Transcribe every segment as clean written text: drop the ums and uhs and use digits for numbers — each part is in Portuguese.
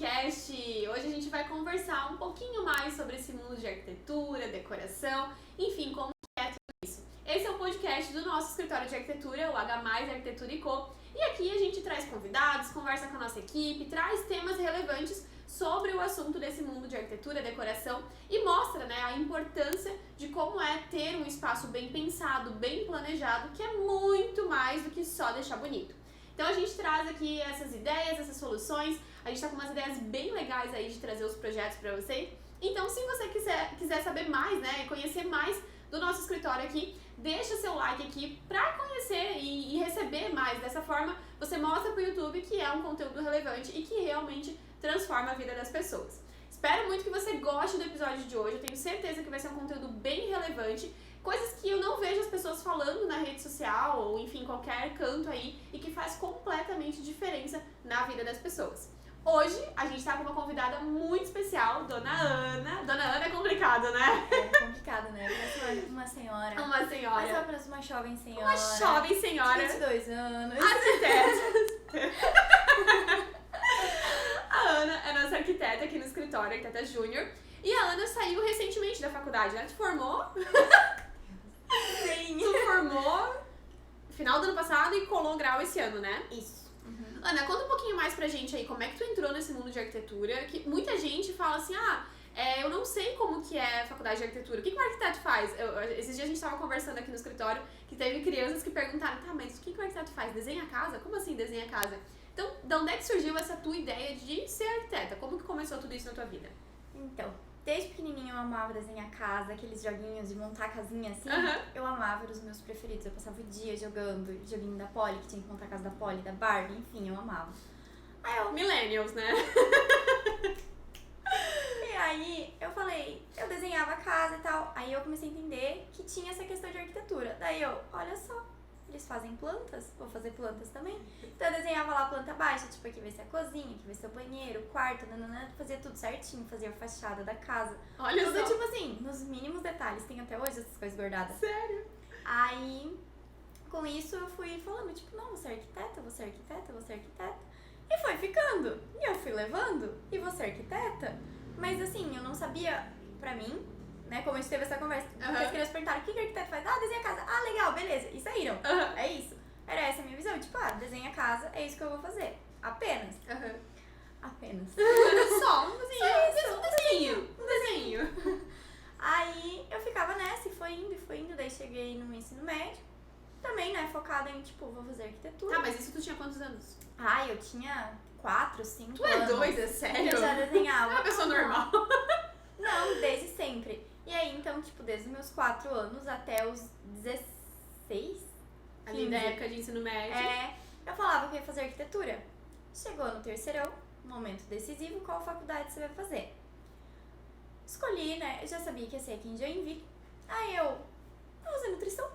podcast. Hoje a gente vai conversar um pouquinho mais sobre esse mundo de arquitetura, decoração, enfim, como é tudo isso. Esse é o podcast do nosso escritório de arquitetura, o H+ Arquitetura & Co. E aqui a gente traz convidados, conversa com a nossa equipe, traz temas relevantes sobre o assunto desse mundo de arquitetura, decoração e mostra, né, a importância de como é ter um espaço bem pensado, bem planejado, que é muito mais do que só deixar bonito. Então a gente traz aqui essas ideias, essas soluções, a gente tá com umas ideias bem legais aí de trazer os projetos pra vocês. Então se você quiser saber mais, né, e conhecer mais do nosso escritório aqui, deixa seu like aqui pra conhecer e receber mais. Dessa forma, você mostra pro YouTube que é um conteúdo relevante e que realmente transforma a vida das pessoas. Espero muito que você goste do episódio de hoje, eu tenho certeza que vai ser um conteúdo bem relevante, coisas que eu não vejo as pessoas falando na rede social ou enfim, qualquer canto aí e que faz completamente diferença na vida das pessoas. Hoje a gente tá com uma convidada muito especial, Dona Ana. Dona Ana é complicado, né? É complicado, né? Parece uma senhora. Uma senhora. Mas ela parece uma jovem senhora. Uma jovem senhora. 22 anos. Arquiteta. A Ana é nossa arquiteta aqui no escritório, arquiteta júnior. E a Ana saiu recentemente da faculdade, né? Tu formou? Sim. Tu formou final do ano passado e colou grau esse ano, né? Isso. Ana, conta um pouquinho mais pra gente aí, como é que tu entrou nesse mundo de arquitetura, que muita gente fala assim, eu não sei como que é a faculdade de arquitetura, o que o arquiteto faz? Esses dias a gente tava conversando aqui no escritório, que teve crianças que perguntaram, tá, mas o que o arquiteto faz? Desenha a casa? Como assim desenha a casa? Então, de onde é que surgiu essa tua ideia de ser arquiteta? Como que começou tudo isso na tua vida? Então, desde pequenininho eu amava desenhar casa, aqueles joguinhos de montar casinha assim. Eu amava, eram os meus preferidos. Eu passava o dia jogando joguinho da Polly, que tinha que montar a casa da Polly, da Barbie, enfim, eu amava. Millennials, né? E aí eu falei, eu desenhava a casa e tal. Aí eu comecei a entender que tinha essa questão de arquitetura. Daí olha só, eles fazem plantas, vou fazer plantas também. Então eu desenhava lá a planta baixa, tipo, aqui vai ser a cozinha, aqui vai ser o banheiro, o quarto, nananã, fazia tudo certinho, fazia a fachada da casa. Olha tudo só. tipo assim, nos mínimos detalhes, tem até hoje essas coisas guardadas. Sério? Aí, com isso eu fui falando, tipo, não, vou ser arquiteta, vou ser arquiteta, vou ser arquiteta. E foi ficando. E eu fui levando, e vou ser arquiteta. Mas assim, eu não sabia, pra mim, né, como a gente teve essa conversa, as crianças perguntaram, o que o arquiteto faz? Desenha a casa. Legal, beleza, e saíram. É isso. Era essa a minha visão, tipo, desenha a casa, é isso que eu vou fazer. Apenas. Apenas. Só um desenho. Aí eu ficava nessa e foi indo, daí cheguei no ensino médio. Também, né, focada em, tipo, vou fazer arquitetura. Tá, mas isso tu tinha quantos anos? Eu tinha 4, 5 Tu anos. é doida, sério? Eu já desenhava. É uma pessoa normal. Não, desde sempre. E aí, então, tipo, desde os meus 4 anos até os 16, Ali na época de ensino médio. eu falava que ia fazer arquitetura. Chegou no terceirão, momento decisivo, qual faculdade você vai fazer? Escolhi, né, eu já sabia que ia ser aqui em Joinville. Aí eu vou fazer nutrição.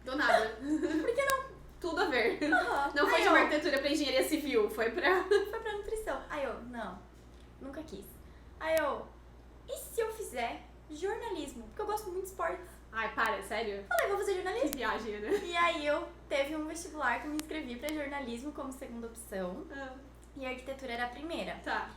Do nada. Por que não? Tudo a ver. Aham. Não foi Aí de uma arquitetura pra engenharia civil, foi pra nutrição. Aí eu, não, nunca quis. Aí eu, e se eu fizer jornalismo? Porque eu gosto muito de esportes. Ai, para, sério? Falei, vou fazer jornalismo. Que viagem, né? E aí eu teve um vestibular que eu me inscrevi pra jornalismo como segunda opção. E a arquitetura era a primeira. Tá.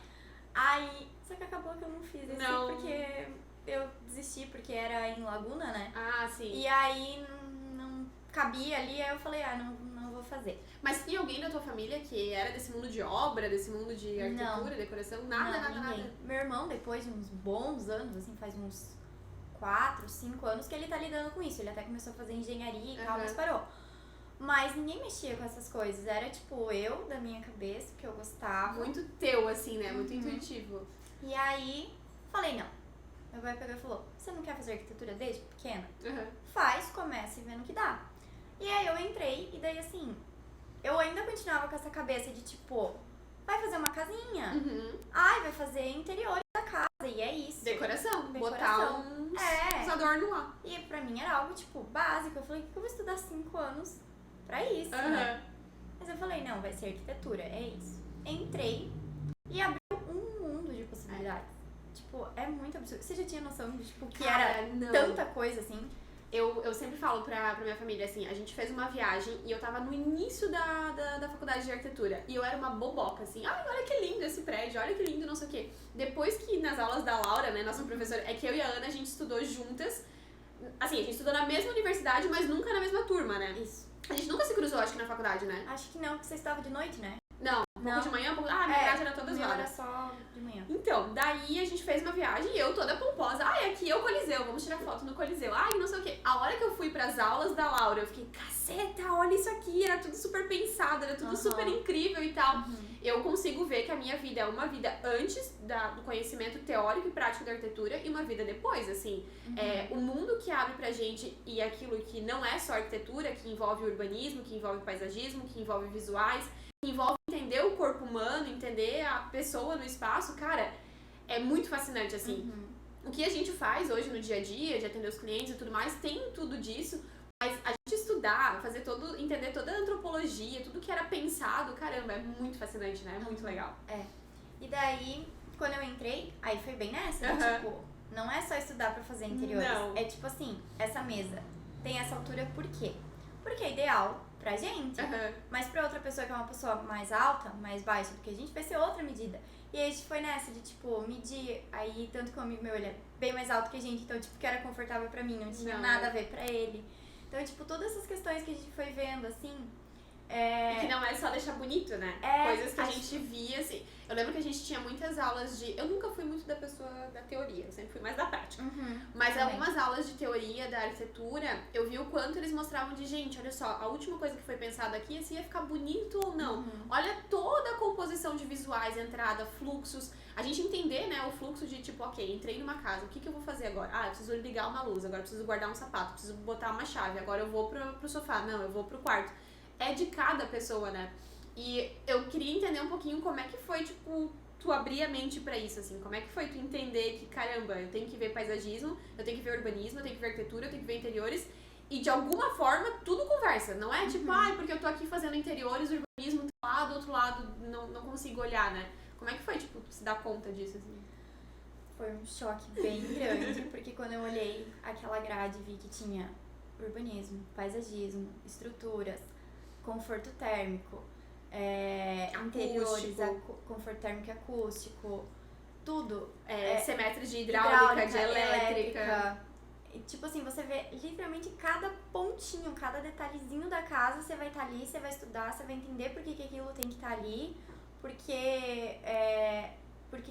Aí, só que acabou que eu não fiz esse Não. porque eu desisti, porque era em Laguna, né? Sim. E aí não cabia ali, aí eu falei, não vou fazer. Mas tinha alguém da tua família que era desse mundo de obra, desse mundo de arquitetura, decoração? Nada. Ninguém. Meu irmão, depois de uns bons anos, assim, faz uns 4, 5 anos que ele tá lidando com isso. Ele até começou a fazer engenharia e tal, mas parou. Mas ninguém mexia com essas coisas. Era tipo eu, da minha cabeça, que eu gostava. Muito teu, assim, né? Muito intuitivo. E aí, falei, não. Meu pai pegou e falou, você não quer fazer arquitetura desde pequena? Faz, comece e vê no que dá. E aí eu entrei e daí assim, eu ainda continuava com essa cabeça de tipo, vai fazer uma casinha? Vai fazer interiores da casa e é isso. Decoração. Decoração. Botar uns adornos lá. E pra mim era algo tipo básico. Eu falei, que eu vou estudar 5 anos pra isso, né? Mas eu falei, não, vai ser arquitetura, é isso. Entrei e abriu um mundo de possibilidades. Tipo, é muito absurdo. Você já tinha noção de tipo, que era tanta coisa assim? eu sempre falo pra minha família, assim, a gente fez uma viagem e eu tava no início da faculdade de arquitetura e eu era uma boboca, assim, ai, olha que lindo esse prédio, olha que lindo, não sei o quê. Depois que nas aulas da Laura, né, nossa professora, é que eu e a Ana, a gente estudou juntas, assim, a gente estudou na mesma universidade, mas nunca na mesma turma, né? Isso. A gente nunca se cruzou, acho que na faculdade, né? Acho que não, porque você estava de noite, né? Não, um pouco de manhã, um pouco... Ah, minha grade era toda zoada. Era só de manhã. Então, daí a gente fez uma viagem e eu toda pomposa. Ai, aqui é o Coliseu, vamos tirar foto no Coliseu. Ai, não sei o quê. A hora que eu fui pras aulas da Laura, eu fiquei, caceta, olha isso aqui, era tudo super pensado, era tudo super incrível e tal. Eu consigo ver que a minha vida é uma vida antes do conhecimento teórico e prático da arquitetura e uma vida depois, assim. O mundo que abre pra gente e aquilo que não é só arquitetura, que envolve urbanismo, que envolve paisagismo, que envolve visuais, que envolve entender o corpo humano, entender a pessoa no espaço, cara, é muito fascinante, assim. O que a gente faz hoje no dia a dia, de atender os clientes e tudo mais, tem tudo disso, mas a gente estudar, entender toda a antropologia, tudo que era pensado, caramba, é muito fascinante, né? É muito legal. E daí, quando eu entrei, aí foi bem nessa, tipo, não é só estudar pra fazer interiores. Não. É tipo assim, essa mesa tem essa altura por quê? Porque é ideal pra gente, mas pra outra pessoa que é uma pessoa mais alta, mais baixa do que a gente, vai ser outra medida. E aí a gente foi nessa de, tipo, medir, aí tanto que o amigo meu, ele é bem mais alto que a gente, então, tipo, que era confortável pra mim, não tinha nada a ver pra ele. Então, tipo, todas essas questões que a gente foi vendo, assim... E que não é só deixar bonito, né? Coisas que a gente via, assim... Eu lembro que a gente tinha muitas aulas de... Eu nunca fui muito da pessoa da teoria, eu sempre fui mais da prática. Mas algumas aulas de teoria da arquitetura, eu vi o quanto eles mostravam de, gente, olha só, a última coisa que foi pensada aqui é se ia ficar bonito ou não. Olha toda a composição de visuais, entrada, fluxos. A gente entender, né, o fluxo de, tipo, ok, entrei numa casa, o que eu vou fazer agora? Ah, eu preciso ligar uma luz, agora eu preciso guardar um sapato, preciso botar uma chave, agora eu vou pro sofá, não, eu vou pro quarto. É de cada pessoa, né? E eu queria entender um pouquinho como é que foi, tipo, tu abrir a mente pra isso, assim. Como é que foi tu entender que, caramba, eu tenho que ver paisagismo, eu tenho que ver urbanismo, eu tenho que ver arquitetura, eu tenho que ver interiores. E de alguma forma, tudo conversa. Não é tipo, porque eu tô aqui fazendo interiores, urbanismo, lá do outro lado, não consigo olhar, né? Como é que foi, tipo, se dar conta disso, assim? Foi um choque bem grande, porque quando eu olhei aquela grade, vi que tinha urbanismo, paisagismo, estruturas, conforto térmico, interiores, conforto térmico e acústico, tudo. Semestre de hidráulica, de elétrica. E, tipo assim, você vê literalmente cada pontinho, cada detalhezinho da casa, você vai estar ali, você vai estudar, você vai entender por que aquilo tem que estar ali, porque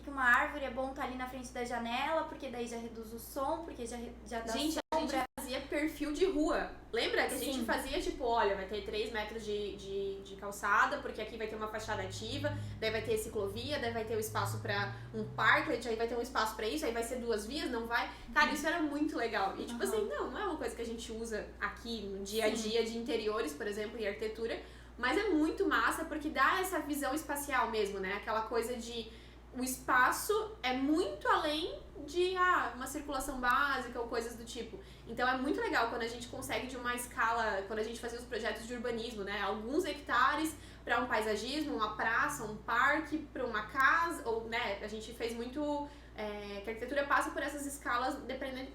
que uma árvore é bom estar ali na frente da janela, porque daí já reduz o som, porque já dá sombra. A gente fazia perfil de rua. Lembra que a gente fazia, tipo, olha, vai ter 3 metros de calçada, porque aqui vai ter uma fachada ativa, daí vai ter ciclovia, daí vai ter o espaço pra um parque, aí vai ter um espaço pra isso, aí vai ser 2 vias, não vai? Cara, isso era muito legal. E, tipo assim, não é uma coisa que a gente usa aqui no dia a dia de interiores, por exemplo, e arquitetura, mas é muito massa porque dá essa visão espacial mesmo, né? Aquela coisa de... O espaço é muito além de uma circulação básica ou coisas do tipo. Então é muito legal quando a gente consegue de uma escala, quando a gente fazia os projetos de urbanismo, né? Alguns hectares para um paisagismo, uma praça, um parque, para uma casa, ou, né? A gente fez muito... que a arquitetura passa por essas escalas dependendo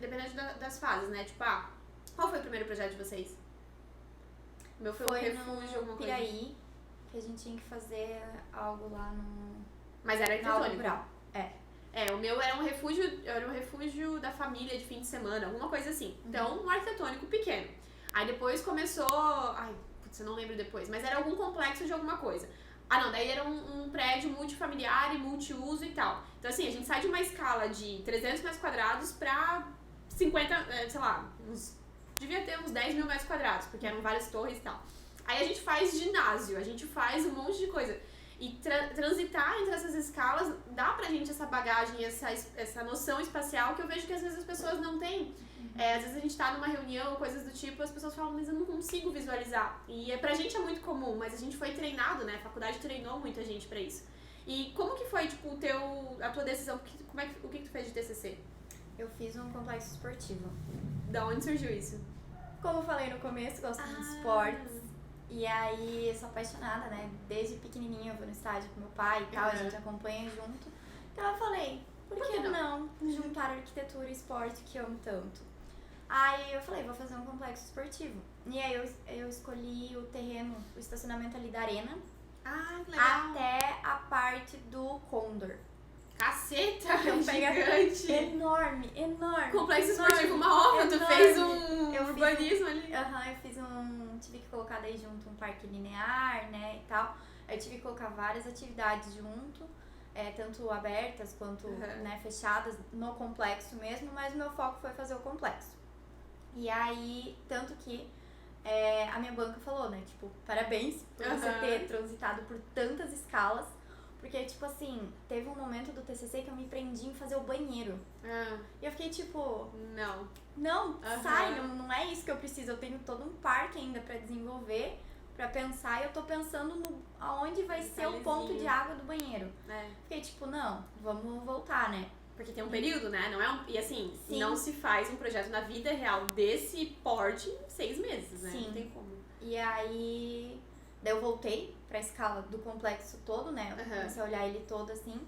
das fases, né? Tipo, qual foi o primeiro projeto de vocês? O meu foi um refúgio, alguma coisa. Piraí, que a gente tinha que fazer algo lá no... Mas era arquitetônico. O meu era um refúgio da família de fim de semana, alguma coisa assim. Então, um arquitetônico pequeno. Aí depois começou... eu não lembro depois, mas era algum complexo de alguma coisa. Daí era um prédio multifamiliar e multiuso e tal. Então, assim, a gente sai de uma escala de 300 metros quadrados pra 50, sei lá, devia ter uns 10 mil metros quadrados, porque eram várias torres e tal. Aí a gente faz ginásio, a gente faz um monte de coisa. E transitar entre essas escalas dá pra gente essa bagagem, essa noção espacial que eu vejo que às vezes as pessoas não têm. Às vezes a gente tá numa reunião, coisas do tipo, as pessoas falam, mas eu não consigo visualizar. E pra gente é muito comum, mas a gente foi treinado, né? A faculdade treinou muita gente pra isso. E como que foi, tipo, a tua decisão? O que tu fez de TCC? Eu fiz um complexo esportivo. Da onde surgiu isso? Como eu falei no começo, gosto de esportes. E aí, eu sou apaixonada, né? Desde pequenininha eu vou no estádio com meu pai e tal, a gente acompanha junto. Então eu falei, por que não juntar arquitetura e esporte que eu amo tanto? Aí eu falei, vou fazer um complexo esportivo. E aí eu escolhi o terreno, o estacionamento ali da arena, Ah, que legal. até a parte do Condor. Caceta, Gigante. gigante. Enorme. Complexo enorme, esportivo, uma obra, tu enorme. fez um Eu fiz urbanismo ali. Eu fiz tive que colocar daí junto um parque linear, né, e tal. Eu tive que colocar várias atividades junto, tanto abertas quanto né, fechadas no complexo mesmo, mas o meu foco foi fazer o complexo. E aí, tanto que a minha banca falou, né, tipo, parabéns por você ter transitado por tantas escalas, porque, tipo assim, teve um momento do TCC que eu me prendi em fazer o banheiro. E eu fiquei tipo, não, sai, não é isso que eu preciso, eu tenho todo um parque ainda pra desenvolver, pra pensar, e eu tô pensando no aonde vai ser o ponto de água do banheiro. Fiquei tipo, não, vamos voltar, né? Porque tem um período, né? Não é e assim, Sim. não se faz um projeto na vida real desse porte em 6 meses, né? Sim. Não tem como. E aí, daí eu voltei pra escala do complexo todo, né? Eu comecei a olhar ele todo assim.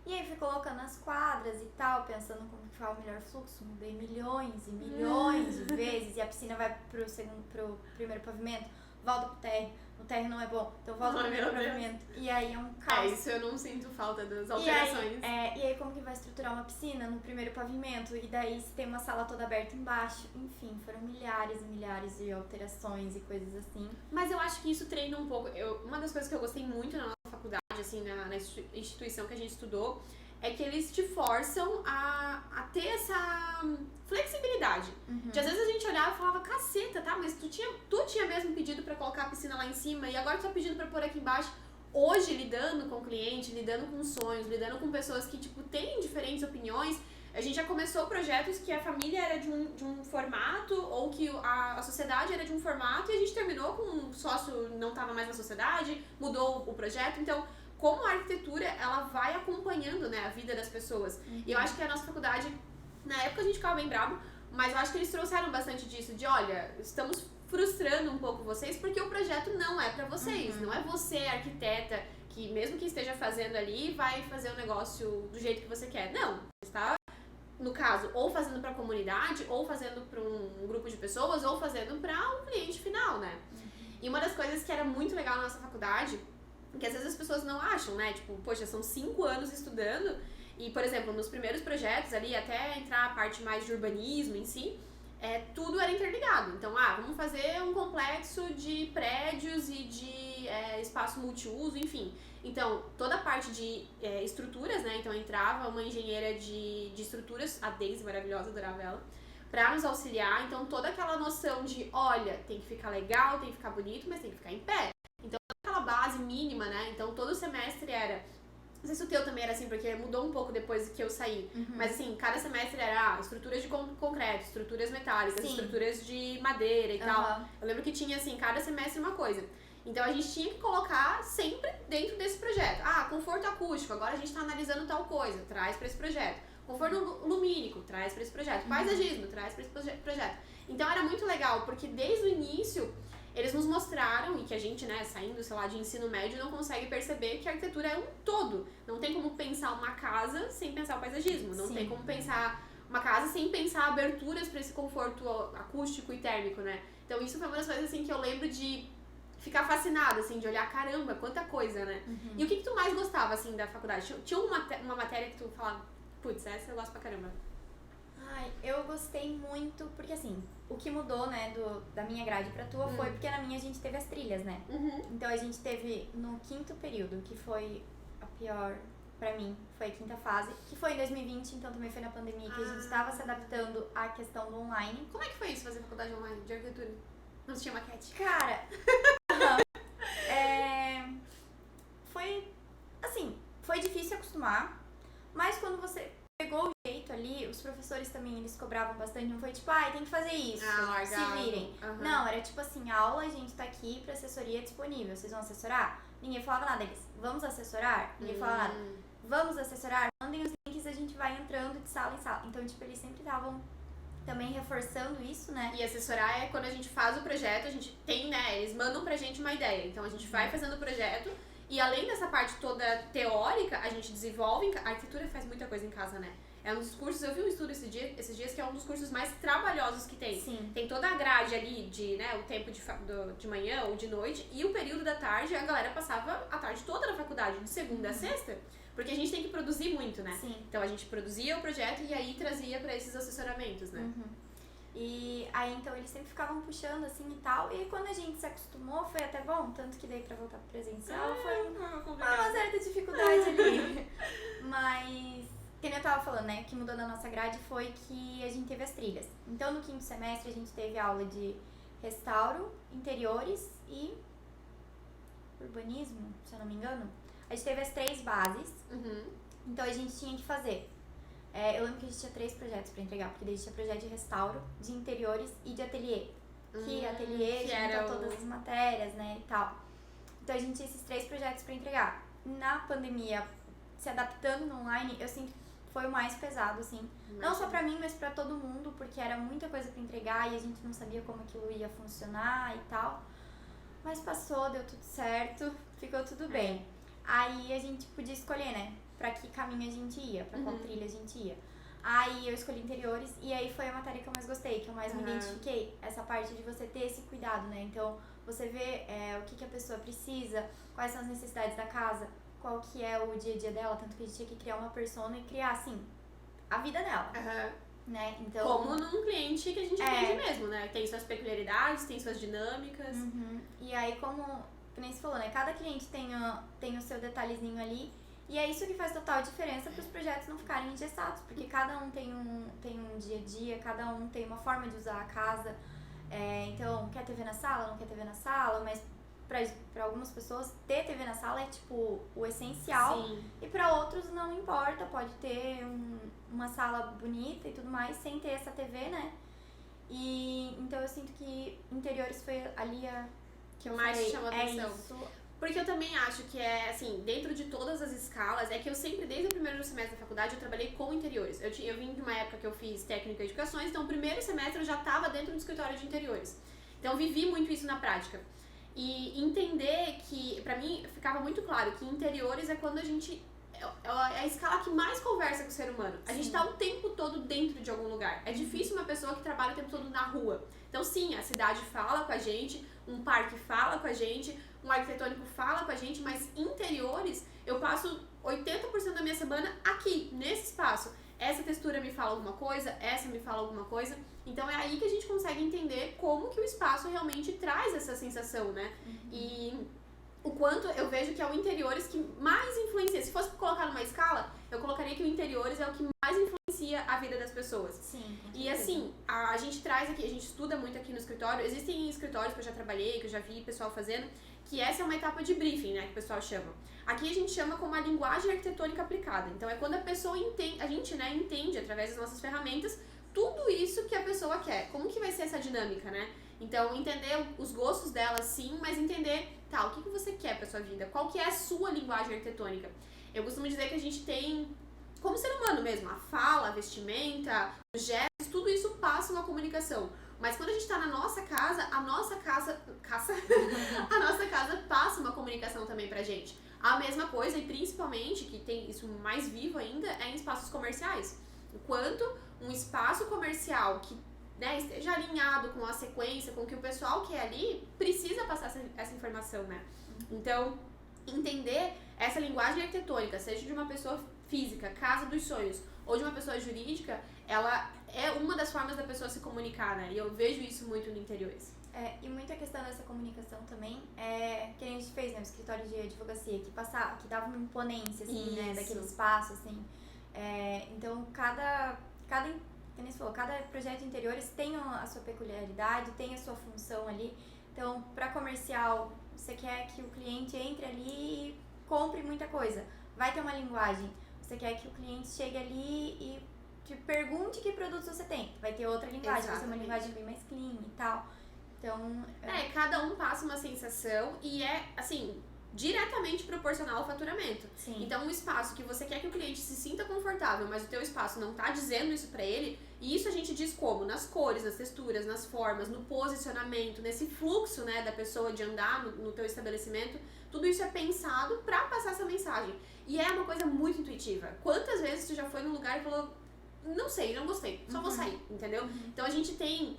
E aí fui colocando as quadras e tal, pensando como que foi o melhor fluxo. Mudei milhões e milhões de vezes. E a piscina vai pro primeiro pavimento, volta pro térreo. O térreo não é bom, então volta pro primeiro pavimento. E aí é um caos. Isso eu não sinto falta das alterações. E aí como que vai estruturar uma piscina no primeiro pavimento? E daí se tem uma sala toda aberta embaixo. Enfim, foram milhares e milhares de alterações e coisas assim. Mas eu acho que isso treina um pouco. Uma das coisas que eu gostei muito na nossa faculdade, assim, na instituição que a gente estudou, é que eles te forçam a ter essa flexibilidade. De às vezes a gente olhava e falava, caceta, tá? Mas tu tinha mesmo pedido pra colocar a piscina lá em cima e agora tu tá pedindo pra pôr aqui embaixo. Hoje, lidando com o cliente, lidando com sonhos, lidando com pessoas que, tipo, têm diferentes opiniões, a gente já começou projetos que a família era de um formato ou que a sociedade era de um formato e a gente terminou com um sócio não estava mais na sociedade, mudou o projeto. Então, como a arquitetura, ela vai acompanhando, né, a vida das pessoas. E eu acho que a nossa faculdade, na época a gente ficava bem bravo, mas eu acho que eles trouxeram bastante disso, de olha, estamos frustrando um pouco vocês porque o projeto não é pra vocês, não é você, arquiteta, que mesmo que esteja fazendo ali, vai fazer o negócio do jeito que você quer. Não, você está, no caso, ou fazendo pra comunidade, ou fazendo pra um grupo de pessoas, ou fazendo pra um cliente final, né? E uma das coisas que era muito legal na nossa faculdade, que às vezes as pessoas não acham, né? Tipo, poxa, são 5 anos estudando e, por exemplo, nos primeiros projetos ali, até entrar a parte mais de urbanismo em si, tudo era interligado. Então, vamos fazer um complexo de prédios e de espaço multiuso, enfim. Então, toda a parte de estruturas, né? Então, entrava uma engenheira de estruturas, a Daisy, maravilhosa, adorava ela, pra nos auxiliar. Então, toda aquela noção de, olha, tem que ficar legal, tem que ficar bonito, mas tem que ficar em pé. Então, aquela base mínima, né? Então, todo semestre era... Não sei se o teu também era assim, porque mudou um pouco depois que eu saí. Mas assim, cada semestre era estruturas de concreto, estruturas metálicas, estruturas de madeira e tal. Eu lembro que tinha assim, cada semestre uma coisa. Então a gente tinha que colocar sempre dentro desse projeto. Conforto acústico, agora a gente tá analisando tal coisa, traz pra esse projeto. Conforto lumínico, traz pra esse projeto. Paisagismo, traz pra esse projeto. Então era muito legal, porque desde o início... Eles nos mostraram, e que a gente, né, saindo, sei lá, de ensino médio, não consegue perceber que a arquitetura é um todo. Não tem como pensar uma casa sem pensar o paisagismo. Não tem como pensar uma casa sem pensar aberturas para esse conforto acústico e térmico, né? Então isso foi uma das coisas, assim, que eu lembro de ficar fascinada, assim, de olhar, caramba, quanta coisa, né? E o que tu mais gostava, assim, da faculdade? Tinha uma matéria que tu falava, putz, essa eu gosto pra caramba. Eu gostei muito, porque assim, o que mudou, né, da minha grade pra tua foi porque na minha a gente teve as trilhas, né? Então a gente teve no 5º período, que foi a pior pra mim, foi a 5ª fase, que foi em 2020, então também foi na pandemia que a gente estava se adaptando à questão do online. Como é que foi isso, fazer faculdade online de arquitetura? Não se tinha maquete? Cara, foi, assim, foi difícil acostumar, mas quando você pegou o jeito ali, os professores também, eles cobravam bastante, não foi tipo, tem que fazer isso, se virem. Não, era tipo assim, aula, a gente tá aqui pra assessoria disponível, vocês vão assessorar? Ninguém falava nada, eles, vamos assessorar? Ninguém falava nada. Vamos assessorar? Mandem os links, a gente vai entrando de sala em sala. Então, tipo, eles sempre estavam também reforçando isso, né? E assessorar é quando a gente faz o projeto, a gente tem, né, eles mandam pra gente uma ideia. Então, a gente vai fazendo o projeto e além dessa parte toda teórica, a gente desenvolve, a arquitetura faz muita coisa em casa, né? É um dos cursos, eu vi um estudo esses dias que é um dos cursos mais trabalhosos que tem. Sim. Tem toda a grade ali de, né, o tempo de manhã ou de noite e o período da tarde, a galera passava a tarde toda na faculdade, de segunda a sexta, porque a gente tem que produzir muito, né? Sim. Então a gente produzia o projeto e aí trazia pra esses assessoramentos, né? E aí, então, eles sempre ficavam puxando, assim, e tal. E quando a gente se acostumou, foi até bom. Tanto que daí pra voltar pro presencial foi uma certa dificuldade ali. Mas, como eu tava falando, né, o que mudou na nossa grade foi que a gente teve as trilhas. Então, no 5º semestre, a gente teve aula de restauro, interiores e urbanismo, se eu não me engano. A gente teve as 3 bases. Então, a gente tinha que fazer... eu lembro que a gente tinha 3 projetos pra entregar, porque daí a gente tinha projeto de restauro, de interiores e de ateliê. Que ateliê junta todas as matérias, né, e tal. Então a gente tinha esses 3 projetos pra entregar. Na pandemia, se adaptando no online, eu sinto que foi o mais pesado, assim. Não só pra mim, mas pra todo mundo, porque era muita coisa pra entregar e a gente não sabia como aquilo ia funcionar e tal. Mas passou, deu tudo certo, ficou tudo bem. Aí a gente podia escolher, né? Pra que caminho a gente ia, pra qual trilha a gente ia. Aí eu escolhi interiores e aí foi a matéria que eu mais gostei, que eu mais me identifiquei. Essa parte de você ter esse cuidado, né? Então, você vê o que a pessoa precisa, quais são as necessidades da casa, qual que é o dia a dia dela, tanto que a gente tinha que criar uma persona e criar, assim, a vida dela. Né? Então, como num cliente que a gente atende mesmo, né? Tem suas peculiaridades, tem suas dinâmicas. E aí, como nem você falou, né? Cada cliente tem o seu detalhezinho ali. E é isso que faz total diferença para os projetos não ficarem engessados, porque cada um tem um dia a dia, cada um tem uma forma de usar a casa. Então, quer TV na sala? Não quer TV na sala, mas para algumas pessoas ter TV na sala é tipo o essencial. Sim. E para outros não importa, pode ter uma sala bonita e tudo mais sem ter essa TV, né? E então eu sinto que interiores foi ali que eu mais falei, chama atenção. Isso. Porque eu também acho que assim, dentro de todas as escalas, é que eu sempre, desde o primeiro semestre da faculdade, eu trabalhei com interiores. Eu vim de uma época que eu fiz técnica de edificações, então o primeiro semestre eu já estava dentro do escritório de interiores. Então eu vivi muito isso na prática. E entender que, pra mim, ficava muito claro que interiores é quando a gente... É a escala que mais conversa com o ser humano. A gente tá o tempo todo dentro de algum lugar. É difícil uma pessoa que trabalha o tempo todo na rua. Então sim, a cidade fala com a gente, um parque fala com a gente, um arquitetônico fala com a gente, mas interiores, eu passo 80% da minha semana aqui, nesse espaço. Essa textura me fala alguma coisa, essa me fala alguma coisa. Então é aí que a gente consegue entender como que o espaço realmente traz essa sensação, né? E o quanto eu vejo que é o interiores que mais influencia. Se fosse colocar numa escala, eu colocaria que o interiores é o que mais influencia a vida das pessoas. Sim. E assim, a gente traz aqui, a gente estuda muito aqui no escritório. Existem escritórios que eu já trabalhei, que eu já vi pessoal fazendo, que essa é uma etapa de briefing, né, que o pessoal chama. Aqui a gente chama como a linguagem arquitetônica aplicada. Então é quando a pessoa entende, a gente, né, entende através das nossas ferramentas tudo isso que a pessoa quer. Como que vai ser essa dinâmica, né? Então entender os gostos dela, sim, mas entender, tá, o que você quer pra sua vida? Qual que é a sua linguagem arquitetônica? Eu costumo dizer que a gente tem, como ser humano mesmo, a fala, a vestimenta, os gestos, tudo isso passa uma comunicação. Mas quando a gente tá na nossa casa, a nossa casa passa uma comunicação também pra gente. A mesma coisa, e principalmente, que tem isso mais vivo ainda, é em espaços comerciais. O quanto um espaço comercial que, né, esteja alinhado com a sequência, com o que o pessoal quer ali, precisa passar essa informação, né? Então, entender essa linguagem arquitetônica, seja de uma pessoa física, casa dos sonhos, ou de uma pessoa jurídica, ela é uma das formas da pessoa se comunicar, né? E eu vejo isso muito no interiores. E muita questão dessa comunicação também que a gente fez, né, no escritório de advocacia, que dava uma imponência, assim, né, daquele espaço, assim. Então, como você falou, cada projeto de interiores tem a sua peculiaridade, tem a sua função ali. Então, para comercial, você quer que o cliente entre ali e compre muita coisa. Vai ter uma linguagem. Você quer que o cliente chegue ali e te pergunte que produtos você tem. Vai ter outra linguagem, vai ser uma linguagem bem mais clean e tal. Então... cada um passa uma sensação e assim, diretamente proporcional ao faturamento. Sim. Então, um espaço que você quer que o cliente se sinta confortável, mas o teu espaço não tá dizendo isso pra ele, e isso a gente diz como? Nas cores, nas texturas, nas formas, no posicionamento, nesse fluxo, né, da pessoa de andar no teu estabelecimento. Tudo isso é pensado pra passar essa mensagem. E é uma coisa muito intuitiva. Quantas vezes tu já foi num lugar e falou, não sei, não gostei, só vou sair, entendeu? Então a gente tem,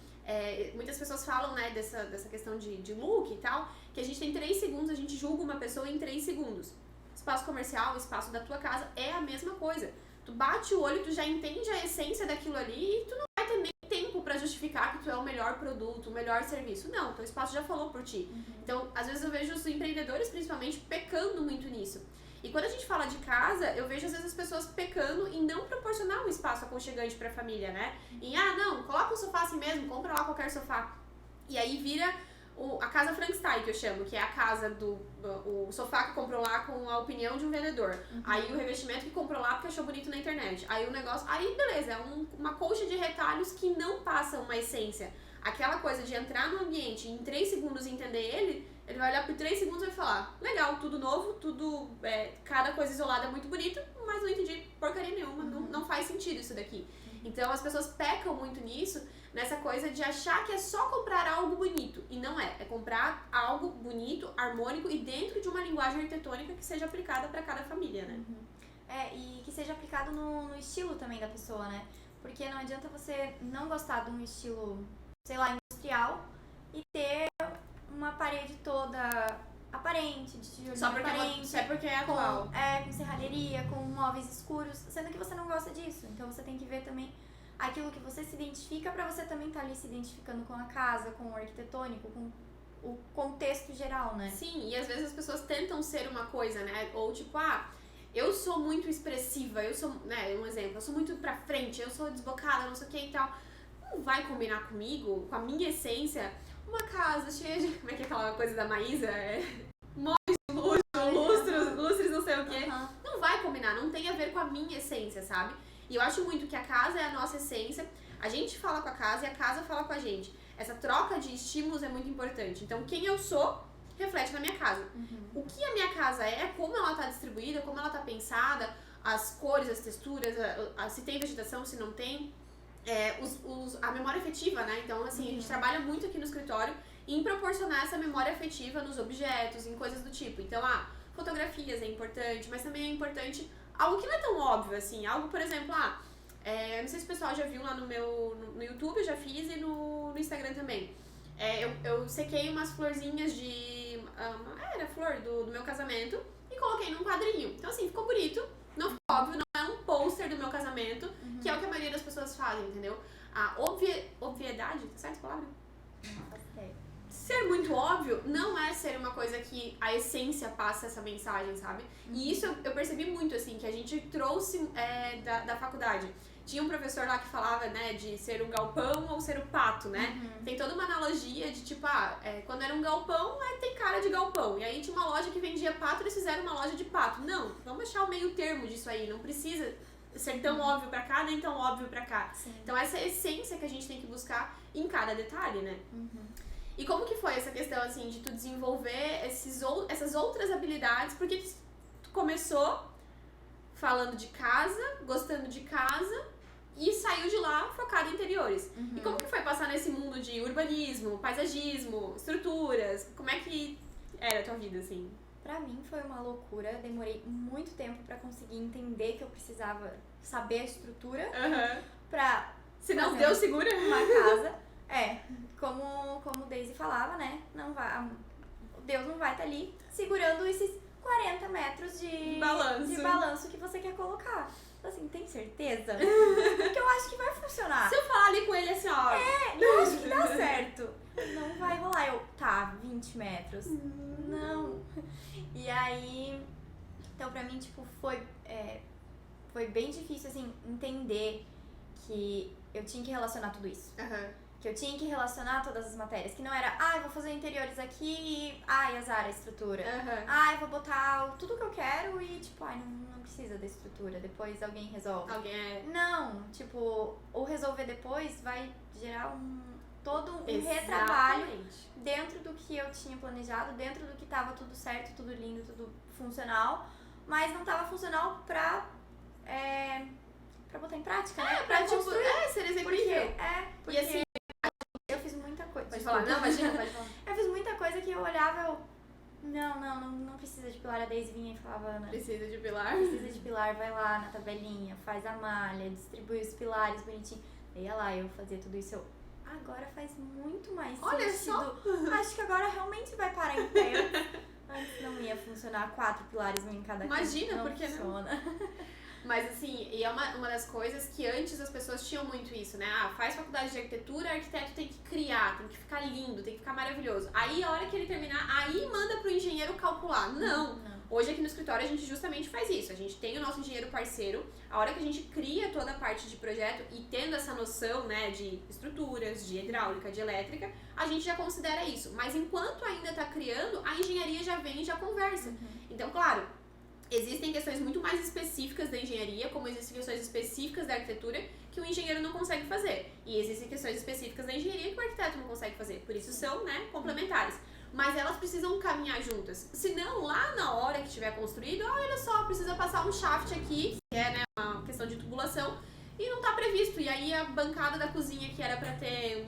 muitas pessoas falam, né, dessa questão de look e tal, que a gente tem 3 segundos, a gente julga uma pessoa em 3 segundos. Espaço comercial, espaço da tua casa é a mesma coisa. Tu bate o olho, tu já entende a essência daquilo ali e tu não vai ter nem tempo pra justificar que tu é o melhor produto, o melhor serviço. Não, teu espaço já falou por ti. Então, às vezes eu vejo os empreendedores, principalmente, pecando muito nisso. E quando a gente fala de casa, eu vejo às vezes as pessoas pecando em não proporcionar um espaço aconchegante pra família, né? Em, não, coloca o sofá assim mesmo, compra lá qualquer sofá. E aí vira a casa Frankenstein, que eu chamo, que é a casa o sofá que comprou lá com a opinião de um vendedor. Aí o revestimento que comprou lá porque achou bonito na internet. Aí o negócio, aí beleza, é uma colcha de retalhos que não passa uma essência. Aquela coisa de entrar no ambiente e em 3 segundos entender ele vai olhar por 3 segundos e vai falar, legal, tudo novo, tudo, cada coisa isolada é muito bonito, mas não entendi porcaria nenhuma, não faz sentido isso daqui. Então as pessoas pecam muito nisso, nessa coisa de achar que é só comprar algo bonito. E não é. É comprar algo bonito, harmônico e dentro de uma linguagem arquitetônica que seja aplicada para cada família, né? E que seja aplicado no estilo também da pessoa, né? Porque não adianta você não gostar de um estilo, sei lá, industrial e ter uma parede toda aparente, de tijolo aparente. Só porque é atual. Com serralheria, com móveis escuros, sendo que você não gosta disso. Então você tem que ver também aquilo que você se identifica pra você também estar ali se identificando com a casa, com o arquitetônico, com o contexto geral, né? Sim, e às vezes as pessoas tentam ser uma coisa, né? Ou tipo, eu sou muito expressiva, eu sou, né, um exemplo, eu sou muito pra frente, eu sou desbocada, não sei o que e tal. Não vai combinar comigo, com a minha essência, uma casa cheia de, como é que é aquela coisa da Maísa? Móveis de luxo, lustres, não sei o que. Não vai combinar, não tem a ver com a minha essência, sabe? E eu acho muito que a casa é a nossa essência, a gente fala com a casa e a casa fala com a gente. Essa troca de estímulos é muito importante. Então, quem eu sou reflete na minha casa. O que a minha casa como ela está distribuída, como ela está pensada, as cores, as texturas, se tem vegetação, se não tem, a memória afetiva, né? Então, assim, a gente trabalha muito aqui no escritório em proporcionar essa memória afetiva nos objetos, em coisas do tipo. Então, fotografias é importante, mas também é importante algo que não é tão óbvio, assim. Algo, por exemplo, não sei se o pessoal já viu lá no YouTube, eu já fiz, e no Instagram também. Eu sequei umas florzinhas era flor do meu casamento e coloquei num quadrinho. Então, assim, ficou bonito, não ficou óbvio, não é um pôster do meu casamento, que é o que a maioria das pessoas fazem, entendeu? A obviedade, tá certo a palavra? Ser muito óbvio não é ser uma coisa que a essência passa essa mensagem, sabe? E isso eu percebi muito, assim, que a gente trouxe da faculdade. Tinha um professor lá que falava, né, de ser um galpão ou ser o pato, né? Tem toda uma analogia de, tipo, quando era um galpão, tem cara de galpão. E aí tinha uma loja que vendia pato, eles fizeram uma loja de pato. Não, vamos achar o meio termo disso aí, não precisa ser tão óbvio pra cá, nem tão óbvio pra cá. Sim. Então essa é a essência que a gente tem que buscar em cada detalhe, né? E como que foi essa questão, assim, de tu desenvolver essas outras habilidades? Porque tu começou falando de casa, gostando de casa, e saiu de lá focado em interiores. E como que foi passar nesse mundo de urbanismo, paisagismo, estruturas? Como é que era a tua vida, assim? Pra mim foi uma loucura, demorei muito tempo pra conseguir entender que eu precisava saber a estrutura pra... Se não Deus segura uma casa. Como Daisy falava, né? Deus não vai estar ali segurando esses 40 metros de balanço que você quer colocar. Assim, tem certeza? Porque eu acho que vai funcionar. Se eu falar ali com ele assim, ó... eu acho que dá certo. Não vai rolar. 20 metros. Não. E aí... Então, pra mim, tipo, foi bem difícil, assim, entender que eu tinha que relacionar tudo isso. Que eu tinha que relacionar todas as matérias. Que não era, eu vou fazer interiores aqui e, azar a estrutura. Eu vou botar tudo que eu quero e, tipo, não precisa da estrutura. Depois alguém resolve. Não, tipo, o resolver depois vai gerar todo um retrabalho dentro do que eu tinha planejado, dentro do que tava tudo certo, tudo lindo, tudo funcional. Mas não tava funcional pra botar em prática, né? Pra construir. Ser executível. Porque e assim, eu fiz muita coisa. Pode falar. Não, imagina, pode falar. Eu fiz muita coisa que eu olhava Não precisa de pilar. A Daisy vinha e falava, Ana, Precisa de pilar? precisa de pilar, vai lá na tabelinha, faz a malha, distribui os pilares bonitinho. Eu ia lá, eu fazia tudo isso, agora faz muito mais Olha sentido. Acho que agora realmente vai parar em pé. Antes não ia funcionar 4 pilares, um em cada canto. Imagina, não por que funciona. Mas assim, e é uma das coisas que antes as pessoas tinham muito isso, né? Ah, faz faculdade de arquitetura, arquiteto tem que criar, tem que ficar lindo, tem que ficar maravilhoso. Aí a hora que ele terminar, aí manda pro engenheiro calcular. Não. Hoje aqui no escritório a gente justamente faz isso. A gente tem o nosso engenheiro parceiro, a hora que a gente cria toda a parte de projeto e tendo essa noção, né, de estruturas, de hidráulica, de elétrica, a gente já considera isso. Mas enquanto ainda tá criando, a engenharia já vem e já conversa. Então, claro, existem questões muito mais específicas da engenharia, como existem questões específicas da arquitetura que o engenheiro não consegue fazer. E existem questões específicas da engenharia que o arquiteto não consegue fazer. Por isso são, né, complementares. Mas elas precisam caminhar juntas. Senão, lá na hora que estiver construído, olha só, precisa passar um shaft aqui, que é, né, uma questão de tubulação, e não tá previsto. E aí a bancada da cozinha que era pra ter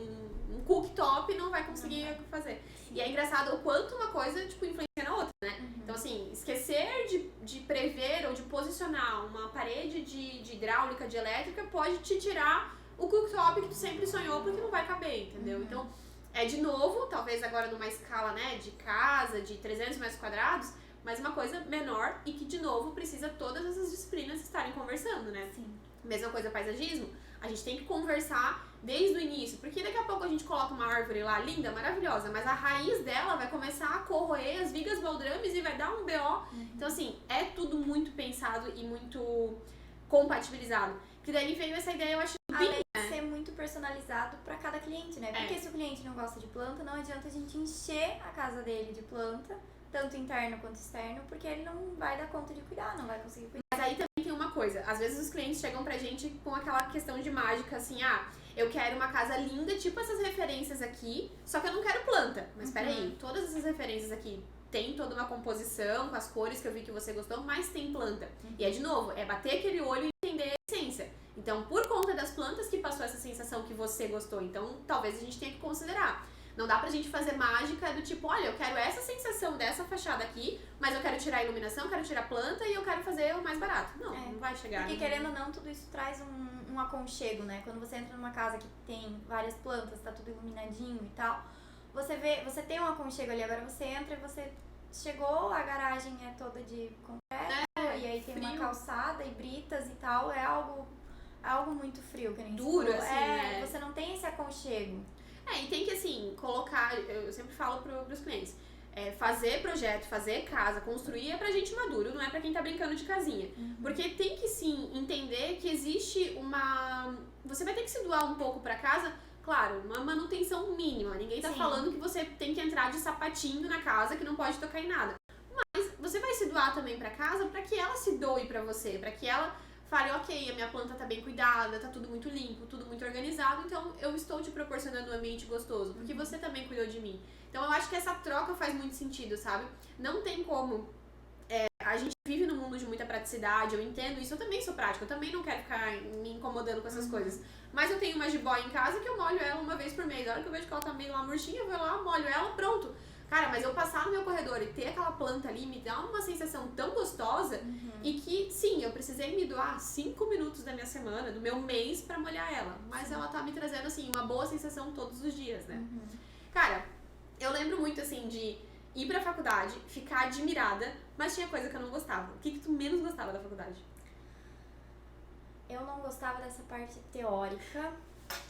um cooktop não vai conseguir fazer. E é engraçado o quanto uma coisa, tipo, influencia na outra, né? Então, assim, esquecer de prever ou de posicionar uma parede de hidráulica, de elétrica, pode te tirar o cooktop que tu sempre sonhou, porque não vai caber, entendeu? Então, é de novo, talvez agora numa escala, né, de casa, de 300 metros quadrados, mas uma coisa menor e que, de novo, precisa todas essas disciplinas estarem conversando, né? Sim. Mesma coisa paisagismo, a gente tem que conversar desde o início, porque daqui a pouco a gente coloca uma árvore lá, linda, maravilhosa, mas a raiz dela vai começar a corroer as vigas baldrames e vai dar um BO. Então, assim, é tudo muito pensado e muito compatibilizado. Que daí veio essa ideia, eu acho, além de ser muito personalizado para cada cliente, né? Porque se o cliente não gosta de planta, não adianta a gente encher a casa dele de planta, tanto interno quanto externo, porque ele não vai dar conta de cuidar, não vai conseguir cuidar. Mas aí também tem uma coisa, às vezes os clientes chegam pra gente com aquela questão de mágica, assim, eu quero uma casa linda, tipo essas referências aqui, só que eu não quero planta. Mas peraí, todas essas referências aqui tem toda uma composição, com as cores que eu vi que você gostou, mas tem planta. E é de novo, é bater aquele olho e entender a essência. Então, por conta das plantas que passou essa sensação que você gostou, então talvez a gente tenha que considerar. Não dá pra gente fazer mágica do tipo, olha, eu quero essa sensação dessa fachada aqui, mas eu quero tirar a iluminação, quero tirar a planta e eu quero fazer o mais barato. Não, não vai chegar. Porque querendo ou não, tudo isso traz um aconchego, né? Quando você entra numa casa que tem várias plantas, tá tudo iluminadinho e tal, você tem um aconchego ali, agora você entra e você chegou, a garagem é toda de concreto, e aí tem uma calçada e britas e tal, é algo muito frio, que nem duro, assim, né? Você não tem esse aconchego. E tem que, assim, colocar, eu sempre falo pros clientes, fazer projeto, fazer casa, construir é pra gente maduro, não é pra quem tá brincando de casinha. Porque tem que, sim, entender que existe você vai ter que se doar um pouco pra casa, claro, uma manutenção mínima. Ninguém tá falando que você tem que entrar de sapatinho na casa, que não pode tocar em nada. Mas você vai se doar também pra casa pra que ela se doe pra você, pra que ela fale, ok, a minha planta tá bem cuidada, tá tudo muito limpo, tudo muito organizado, então eu estou te proporcionando um ambiente gostoso, porque você também cuidou de mim. Então eu acho que essa troca faz muito sentido, sabe? Não tem como. A gente vive num mundo de muita praticidade, eu entendo isso, eu também sou prática, eu também não quero ficar me incomodando com essas coisas. Mas eu tenho uma jiboia em casa que eu molho ela uma vez por mês. A hora que eu vejo que ela tá meio lá murchinha, eu vou lá, molho ela, pronto. Cara, mas eu passar no meu corredor e ter aquela planta ali me dá uma sensação tão gostosa e que, sim, eu precisei me doar 5 minutos da minha semana, do meu mês pra molhar ela. Mas ela tá me trazendo, assim, uma boa sensação todos os dias, né? Cara, eu lembro muito, assim, de ir pra faculdade, ficar admirada, mas tinha coisa que eu não gostava. O que tu menos gostava da faculdade? Eu não gostava dessa parte teórica,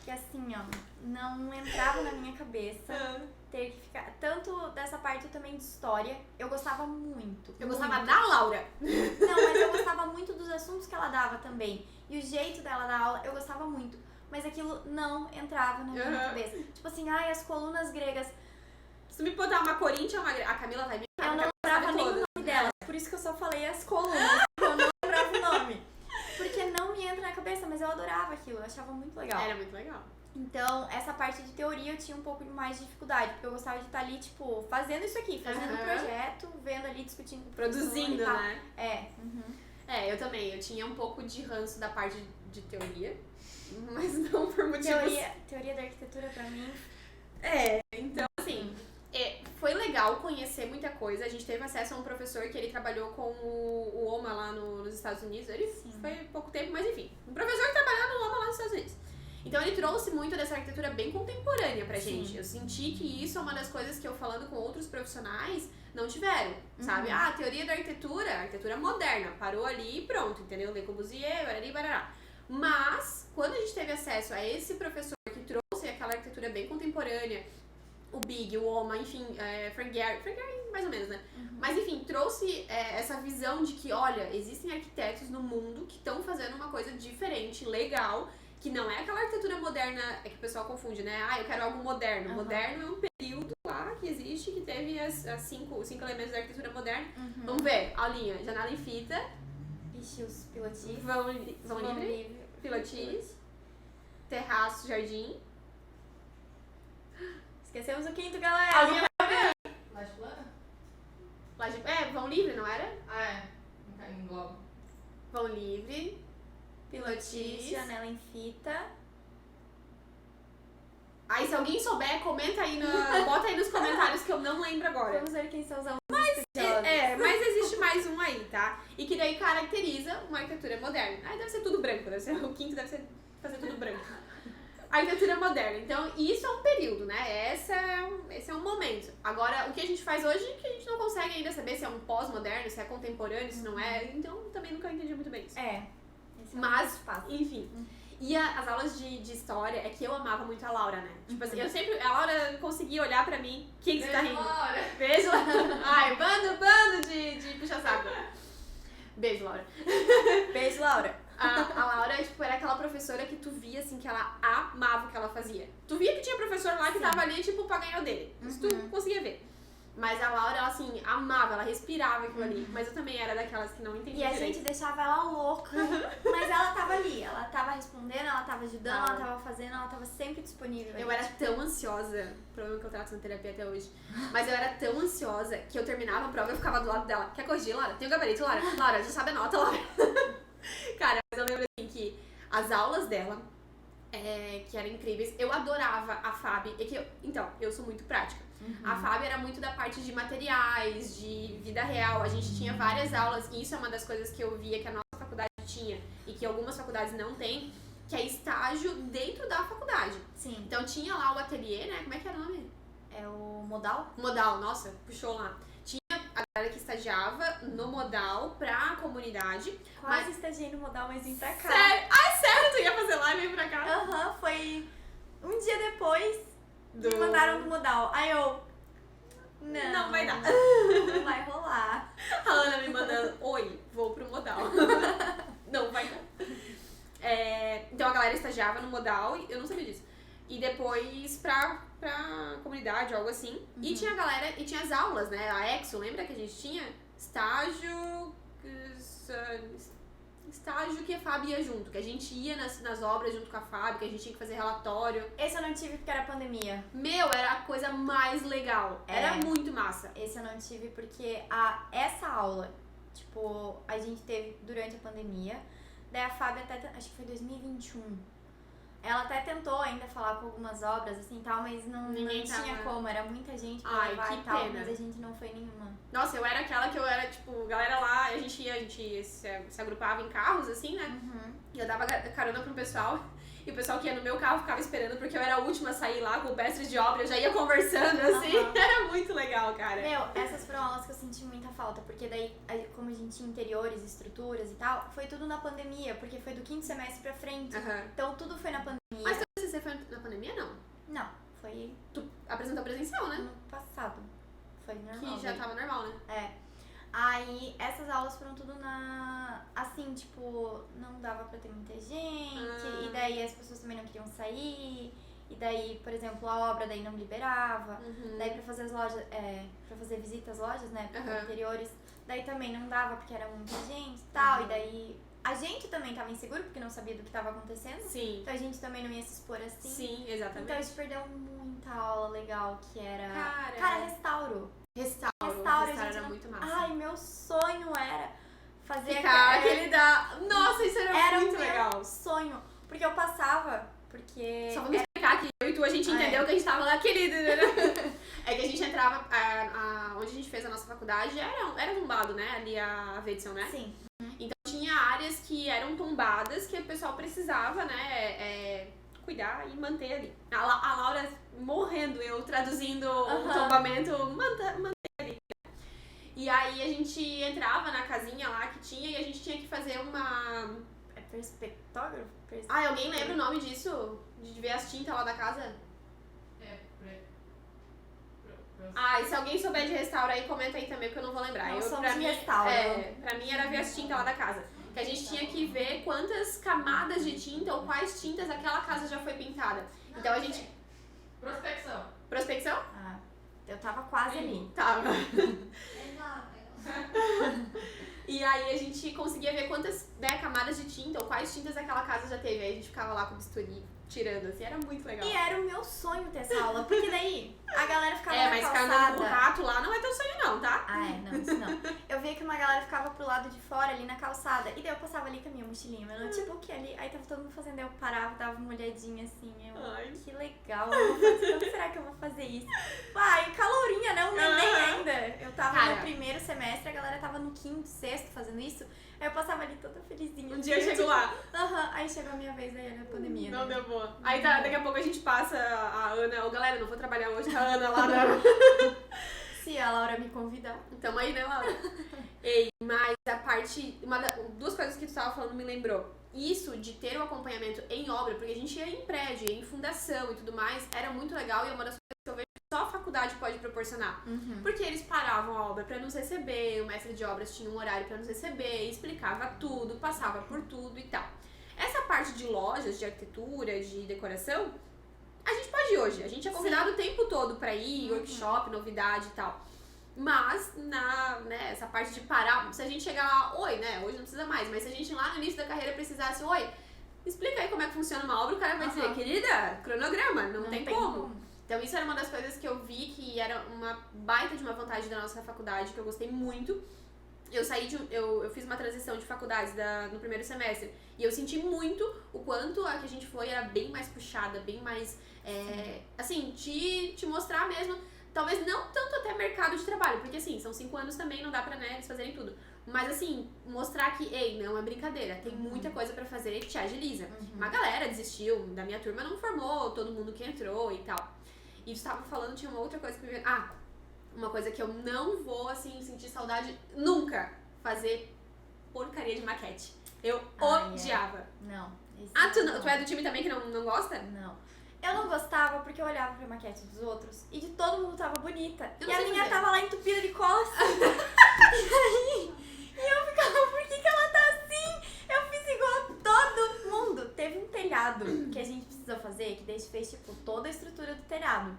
que assim, não entrava na minha cabeça. Ter que ficar. Tanto dessa parte também de história, eu gostava muito. Eu gostava da Laura. Não, mas eu gostava muito dos assuntos que ela dava também. E o jeito dela dar aula, eu gostava muito. Mas aquilo não entrava na minha cabeça. Tipo assim, as colunas gregas. Se me botar uma Corinthians, a Camila vai me eu não lembrava nem o nome dela. Por isso que eu só falei as colunas. Eu não lembrava o nome. Porque não me entra na cabeça, mas eu adorava aquilo. Eu achava muito legal. Era muito legal. Então, essa parte de teoria eu tinha um pouco mais de dificuldade, porque eu gostava de estar ali, tipo, fazendo isso aqui, fazendo o projeto, vendo ali, discutindo. Produzindo, né? É. Eu também. Eu tinha um pouco de ranço da parte de teoria, mas não por motivos... Teoria da arquitetura pra mim... Então, assim, Foi legal conhecer muita coisa. A gente teve acesso a um professor que ele trabalhou com o OMA lá nos Estados Unidos. Ele foi pouco tempo, mas enfim. Um professor que trabalhava no OMA lá nos Estados Unidos. Então ele trouxe muito dessa arquitetura bem contemporânea pra gente. Eu senti que isso é uma das coisas que eu falando com outros profissionais não tiveram, sabe? A teoria da arquitetura moderna, parou ali e pronto, entendeu? Le Corbusier, barari, barará. Mas, quando a gente teve acesso a esse professor que trouxe aquela arquitetura bem contemporânea, o Big, o Oma, enfim, Frank Gehry, mais ou menos, né? Mas enfim, trouxe essa visão de que, olha, existem arquitetos no mundo que estão fazendo uma coisa diferente, legal, que não é aquela arquitetura moderna, é que o pessoal confunde, né? Eu quero algo moderno. Moderno é um período lá que existe, que teve os cinco elementos da arquitetura moderna. Vamos ver, aulinha, janela em fita. Ixi, os pilotis. Vão livre. Pilotis. Terraço, jardim. Esquecemos o quinto, galera. Aulinha. Laje Vão plana? livre, não era? Engloba. Vão livre. Pilotis, janela em fita. Aí, se alguém souber, comenta aí, bota aí nos comentários que eu não lembro agora. Vamos ver quem são os alunos. Mas existe mais um aí, tá? E que daí caracteriza uma arquitetura moderna. Aí deve ser tudo branco, o quinto deve ser fazer tudo branco. Arquitetura moderna. Então, isso é um período, né? Esse é um momento. Agora, o que a gente faz hoje, que a gente não consegue ainda saber se é um pós-moderno, se é contemporâneo, se não é. Então, também nunca entendi muito bem isso. Mas, enfim. E as aulas de história, é que eu amava muito a Laura, né? Tipo assim, a Laura conseguia olhar pra mim. Quem que você tá rindo? Laura. Beijo, Laura. Ai, bando de puxa-saco. Beijo, Laura. Beijo, Laura. A Laura, tipo, era aquela professora que tu via, assim, que ela amava o que ela fazia. Tu via que tinha professor lá que tava ali, tipo, pra ganhar o dele. Isso tu conseguia ver. Mas a Laura, ela, assim, amava, ela respirava aquilo ali. Mas eu também era daquelas que não entendia E a direito. gente deixava ela louca, mas ela tava ali. Ela tava respondendo, ela tava ajudando, ela tava fazendo, ela tava sempre disponível. Eu era tão ansiosa, problema que eu trato na terapia até hoje, mas eu era tão ansiosa que eu terminava a prova e eu ficava do lado dela. Quer corrigir, Laura? Tem o gabarito, Laura? Laura, já sabe a nota, Laura? Cara, mas eu lembro assim que as aulas dela, que eram incríveis, eu adorava a Fábio. Então, eu sou muito prática. A Fábio era muito da parte de materiais, de vida real. A gente tinha várias aulas, e isso é uma das coisas que eu via que a nossa faculdade tinha e que algumas faculdades não têm, que é estágio dentro da faculdade. Sim. Então tinha lá o ateliê, né? Como é que era o nome? É o Modal? Modal, nossa, puxou lá. Tinha a galera que estagiava no Modal pra comunidade. Quase estagiei no Modal, mas vim pra cá. Sério? Ai, sério? Tu ia fazer live e vem pra cá? Foi um dia depois me mandaram no Modal. Aí eu... Não vai dar. Não vai rolar. A Ana me mandando, oi, vou pro Modal. Não vai dar. Então a galera estagiava no Modal, e eu não sabia disso. E depois pra comunidade, algo assim. E tinha a galera, e tinha as aulas, né? A Exo, lembra que a gente tinha? Estágio que a Fábio ia junto, que a gente ia nas obras junto com a Fábio, que a gente tinha que fazer relatório. Esse eu não tive porque era pandemia. Meu, era a coisa mais legal. Era muito massa. Esse eu não tive porque essa aula, tipo, a gente teve durante a pandemia. Daí a Fábio até, acho que foi 2021. Ela até tentou ainda falar com algumas obras, assim, e tal, mas não tinha como. Era muita gente pra levar e tal, mas a gente não foi nenhuma. Nossa, eu era aquela que eu era, tipo, galera lá, a gente se agrupava em carros, assim, né? E eu dava carona pro pessoal. E o pessoal que ia no meu carro ficava esperando, porque eu era a última a sair lá com o mestre de obra, eu já ia conversando, assim. Era muito legal, cara. Meu, essas foram aulas que eu senti muita falta, porque daí, como a gente tinha interiores, estruturas e tal, foi tudo na pandemia, porque foi do quinto semestre pra frente. Então tudo foi na pandemia. Mas você foi na pandemia, não? Não, foi... Tu apresentou presencial, né? No passado. Foi normal. Que já tava normal, né? Aí, essas aulas foram tudo assim, tipo, não dava pra ter muita gente, e daí as pessoas também não queriam sair, e daí, por exemplo, a obra daí não liberava, daí pra fazer as lojas, pra fazer visita às lojas, né, pra interiores, daí também não dava porque era muita gente e tal, e daí a gente também tava inseguro porque não sabia do que tava acontecendo, então a gente também não ia se expor assim. Sim, exatamente. Então a gente perdeu muita aula legal, que era, restauro. Restauro era muito massa. Ai, meu sonho era fazer aquele da... Nossa, isso era muito legal. Era sonho. Porque eu passava, porque... Só vamos explicar que eu e tu, a gente entendeu que a gente tava lá, querido. É que a gente entrava entrava, onde a gente fez a nossa faculdade era tombado, né? Ali a Wedson, né? Sim. Então tinha áreas que eram tombadas que o pessoal precisava, né? Cuidar e manter ali. A Laura morrendo, eu traduzindo o tombamento, manter ali. E aí a gente entrava na casinha lá que tinha e a gente tinha que fazer uma... É perspectógrafo? alguém lembra o nome disso? De ver as tintas lá da casa? E se alguém souber de restauro aí, comenta aí também, porque eu não vou lembrar. Pra mim era ver as tintas lá da casa. Que a gente tinha que ver quantas camadas de tinta ou quais tintas aquela casa já foi pintada. Então a gente... Prospecção. Prospecção? Eu tava quase ali. Tava. E aí a gente conseguia ver quantas camadas de tinta ou quais tintas aquela casa já teve. Aí a gente ficava lá com o bisturi tirando, assim, era muito legal. E era o meu sonho ter essa aula, porque daí a galera ficava na mas calçada. ficar andando com o rato lá não é teu sonho não, tá? Não, isso não. Eu via que uma galera ficava pro lado de fora, ali na calçada, e daí eu passava ali com a minha mochilinha, mas não tipo o que ali, aí tava todo mundo fazendo, eu parava, dava uma olhadinha assim, que legal, quando será que eu vou fazer isso? Calourinha, né, um neném ainda. Eu tava no primeiro semestre, a galera tava no quinto, sexto fazendo isso, aí eu passava ali toda felizinha. Um dia eu chego lá. Aí chegou a minha vez, aí era a pandemia. Não deu boa. Aí daqui a pouco a gente passa a Ana, galera, não vou trabalhar hoje, tá a Ana lá na... Se a Laura me convidar. Tamo aí, né, Laura? Mas a parte... duas coisas que tu tava falando me lembrou. Isso de ter o acompanhamento em obra, porque a gente ia em prédio, ia em fundação e tudo mais, era muito legal e é uma das coisas que eu vejo que só a faculdade pode proporcionar. Porque eles paravam a obra pra nos receber, o mestre de obras tinha um horário pra nos receber, explicava tudo, passava por tudo e tal. Essa parte de lojas, de arquitetura, de decoração, a gente pode ir hoje. A gente é convidado o tempo todo pra ir, workshop, novidade e tal. Mas, essa parte de parar, se a gente chegar lá, né, hoje não precisa mais, mas se a gente lá no início da carreira precisasse, explica aí como é que funciona uma obra, o cara vai dizer, querida, cronograma, não tem como. Então isso era uma das coisas que eu vi que era uma baita de uma vantagem da nossa faculdade, que eu gostei muito. Eu fiz uma transição de faculdades no primeiro semestre e eu senti muito o quanto a que a gente foi era bem mais puxada, bem mais, assim, te mostrar mesmo, talvez não tanto até mercado de trabalho, porque assim, são 5 anos também, não dá pra, eles fazerem tudo. Mas assim, mostrar que, não é brincadeira, tem muita coisa pra fazer e te agiliza. Uma galera desistiu, da minha turma não formou, todo mundo que entrou e tal. E você tava falando, tinha uma outra coisa que me veio... uma coisa que eu não vou, assim, sentir saudade nunca. Fazer porcaria de maquete. Eu odiava. Não. Tu é do time também que não gosta? Não. Eu não gostava porque eu olhava pra maquete dos outros e de todo mundo tava bonita. E a minha tava lá entupida de cola assim. E eu ficava, por que ela tá assim? Eu fiz igual a todo mundo. Teve um telhado que a gente precisou fazer, que daí fez, tipo, toda a estrutura do telhado.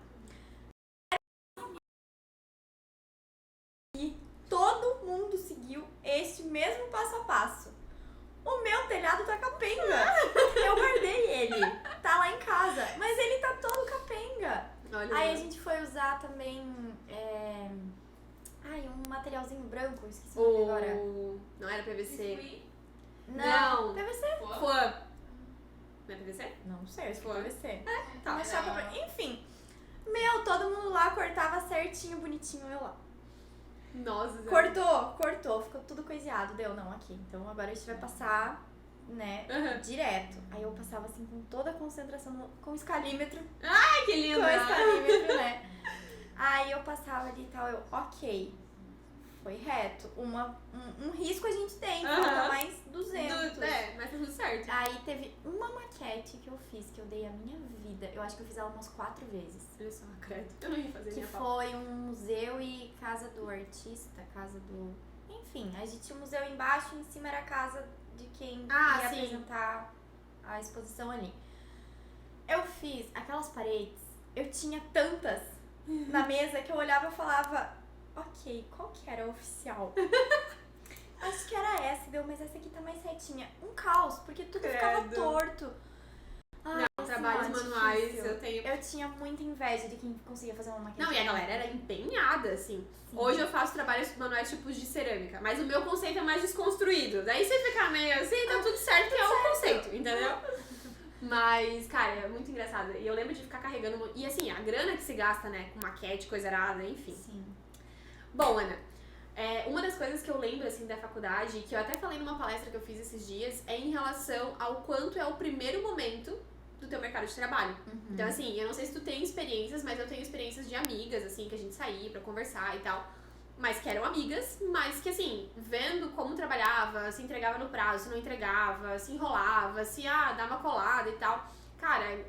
E todo mundo seguiu este mesmo passo a passo. O meu telhado tá capenga. Eu guardei ele. Tá lá em casa. Mas ele tá todo capenga. Olha. Aí a gente foi usar também um materialzinho branco, esqueci o nome agora. Não era PVC? Não. PVC? Fã. Não é PVC? Não sei, acho que é Fã. PVC. Tá. Mas enfim. Todo mundo lá cortava certinho, bonitinho, eu lá. Nossa. Cortou, ficou tudo coiseado. Deu, não, aqui. Então agora a gente vai passar, né, direto. Aí eu passava assim com toda a concentração, com escalímetro. Ai, que lindo! Com escalímetro, né? Aí eu passava ali e tal, ok. Foi reto. Um risco a gente tem, falta mais 200. Mas tá tudo certo. Aí teve uma maquete que eu fiz, que eu dei a minha vida. Eu acho que eu fiz ela umas 4 vezes. Olha só, credo. Eu não ia fazer Que minha foi um museu e casa do artista, Enfim, a gente tinha um museu embaixo e em cima era a casa de quem ia apresentar a exposição ali. Eu fiz aquelas paredes, eu tinha tantas na mesa que eu olhava e falava, ok, qual que era a oficial? Acho que era essa, mas essa aqui tá mais retinha. Um caos, porque tudo ficava torto. Trabalhos manuais, difícil. eu tenho... Eu tinha muita inveja de quem conseguia fazer uma maquete. Não, e a galera era empenhada, assim. Sim. Hoje eu faço trabalhos manuais tipos de cerâmica, mas o meu conceito é mais desconstruído. Daí você fica meio assim, tá tudo certo, que é o conceito, entendeu? Mas, cara, é muito engraçado. E eu lembro de ficar carregando. E assim, a grana que se gasta, né? Com maquete, coisa arada, enfim. Sim. Bom, Ana, uma das coisas que eu lembro, assim, da faculdade, que eu até falei numa palestra que eu fiz esses dias, é em relação ao quanto é o primeiro momento do teu mercado de trabalho. Então, assim, eu não sei se tu tem experiências, mas eu tenho experiências de amigas, assim, que a gente saía pra conversar e tal. Mas que eram amigas, mas que, assim, vendo como trabalhava, se entregava no prazo, se não entregava, se enrolava, se, dava colada e tal. Cara,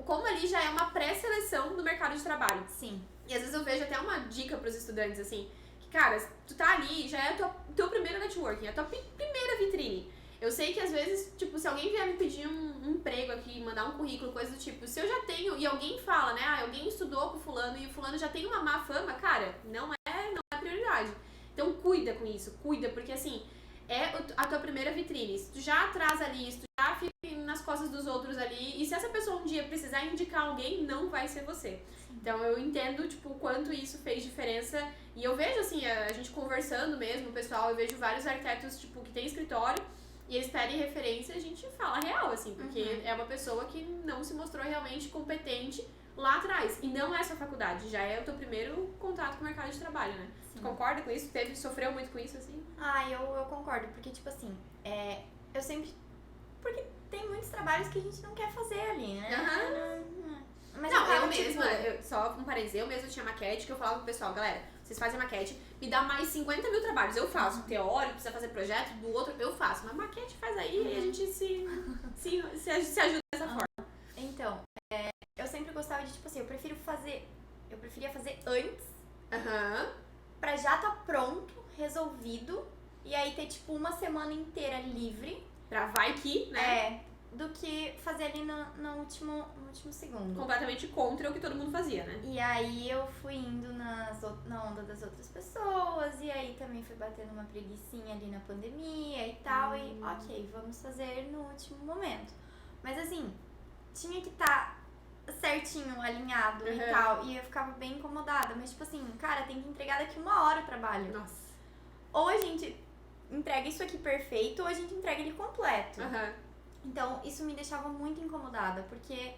como ali já é uma pré-seleção do mercado de trabalho. Sim. E às vezes eu vejo até uma dica pros estudantes, assim, que, cara, tu tá ali, já é o teu primeiro networking, a tua primeira vitrine. Eu sei que às vezes, tipo, se alguém vier me pedir um emprego aqui, mandar um currículo, coisa do tipo, se eu já tenho, e alguém fala, né, alguém estudou com o fulano e o fulano já tem uma má fama, cara, não é prioridade. Então cuida com isso, porque assim, é a tua primeira vitrine. Se tu já traz ali, se tu já fica nas costas dos outros ali, e se essa pessoa um dia precisar indicar alguém, não vai ser você. Então eu entendo, tipo, o quanto isso fez diferença. E eu vejo, assim, a gente conversando mesmo, o pessoal, eu vejo vários arquitetos, tipo, que tem escritório, e eles pedem referência, a gente fala real, assim, porque é uma pessoa que não se mostrou realmente competente lá atrás. E não é só faculdade, já é o teu primeiro contato com o mercado de trabalho, né? Sim. Tu concorda com isso? Sofreu muito com isso, assim? Eu concordo, porque, tipo assim, eu sempre... Porque tem muitos trabalhos que a gente não quer fazer ali, né? Mas não, acaba, eu mesma, só um parênteses, eu mesma tinha maquete que eu falava pro pessoal, galera, vocês fazem maquete, me dá mais 50 mil trabalhos, eu faço. Teórico, precisa fazer projeto, do outro eu faço. Mas maquete faz aí e a gente se ajuda dessa forma. Então, eu sempre gostava de, tipo assim, eu preferia fazer antes, pra já tá pronto, resolvido, e aí ter, tipo, uma semana inteira livre. Pra vai que, né? Do que fazer ali no último segundo. Completamente contra o que todo mundo fazia, né? E aí eu fui indo na onda das outras pessoas, e aí também fui batendo uma preguicinha ali na pandemia e tal, e ok, vamos fazer no último momento. Mas assim, tinha que estar certinho, alinhado e tal, e eu ficava bem incomodada, mas tipo assim, cara, tem que entregar daqui 1 hora o trabalho. Nossa. Ou a gente entrega isso aqui perfeito, ou a gente entrega ele completo. Então, isso me deixava muito incomodada, porque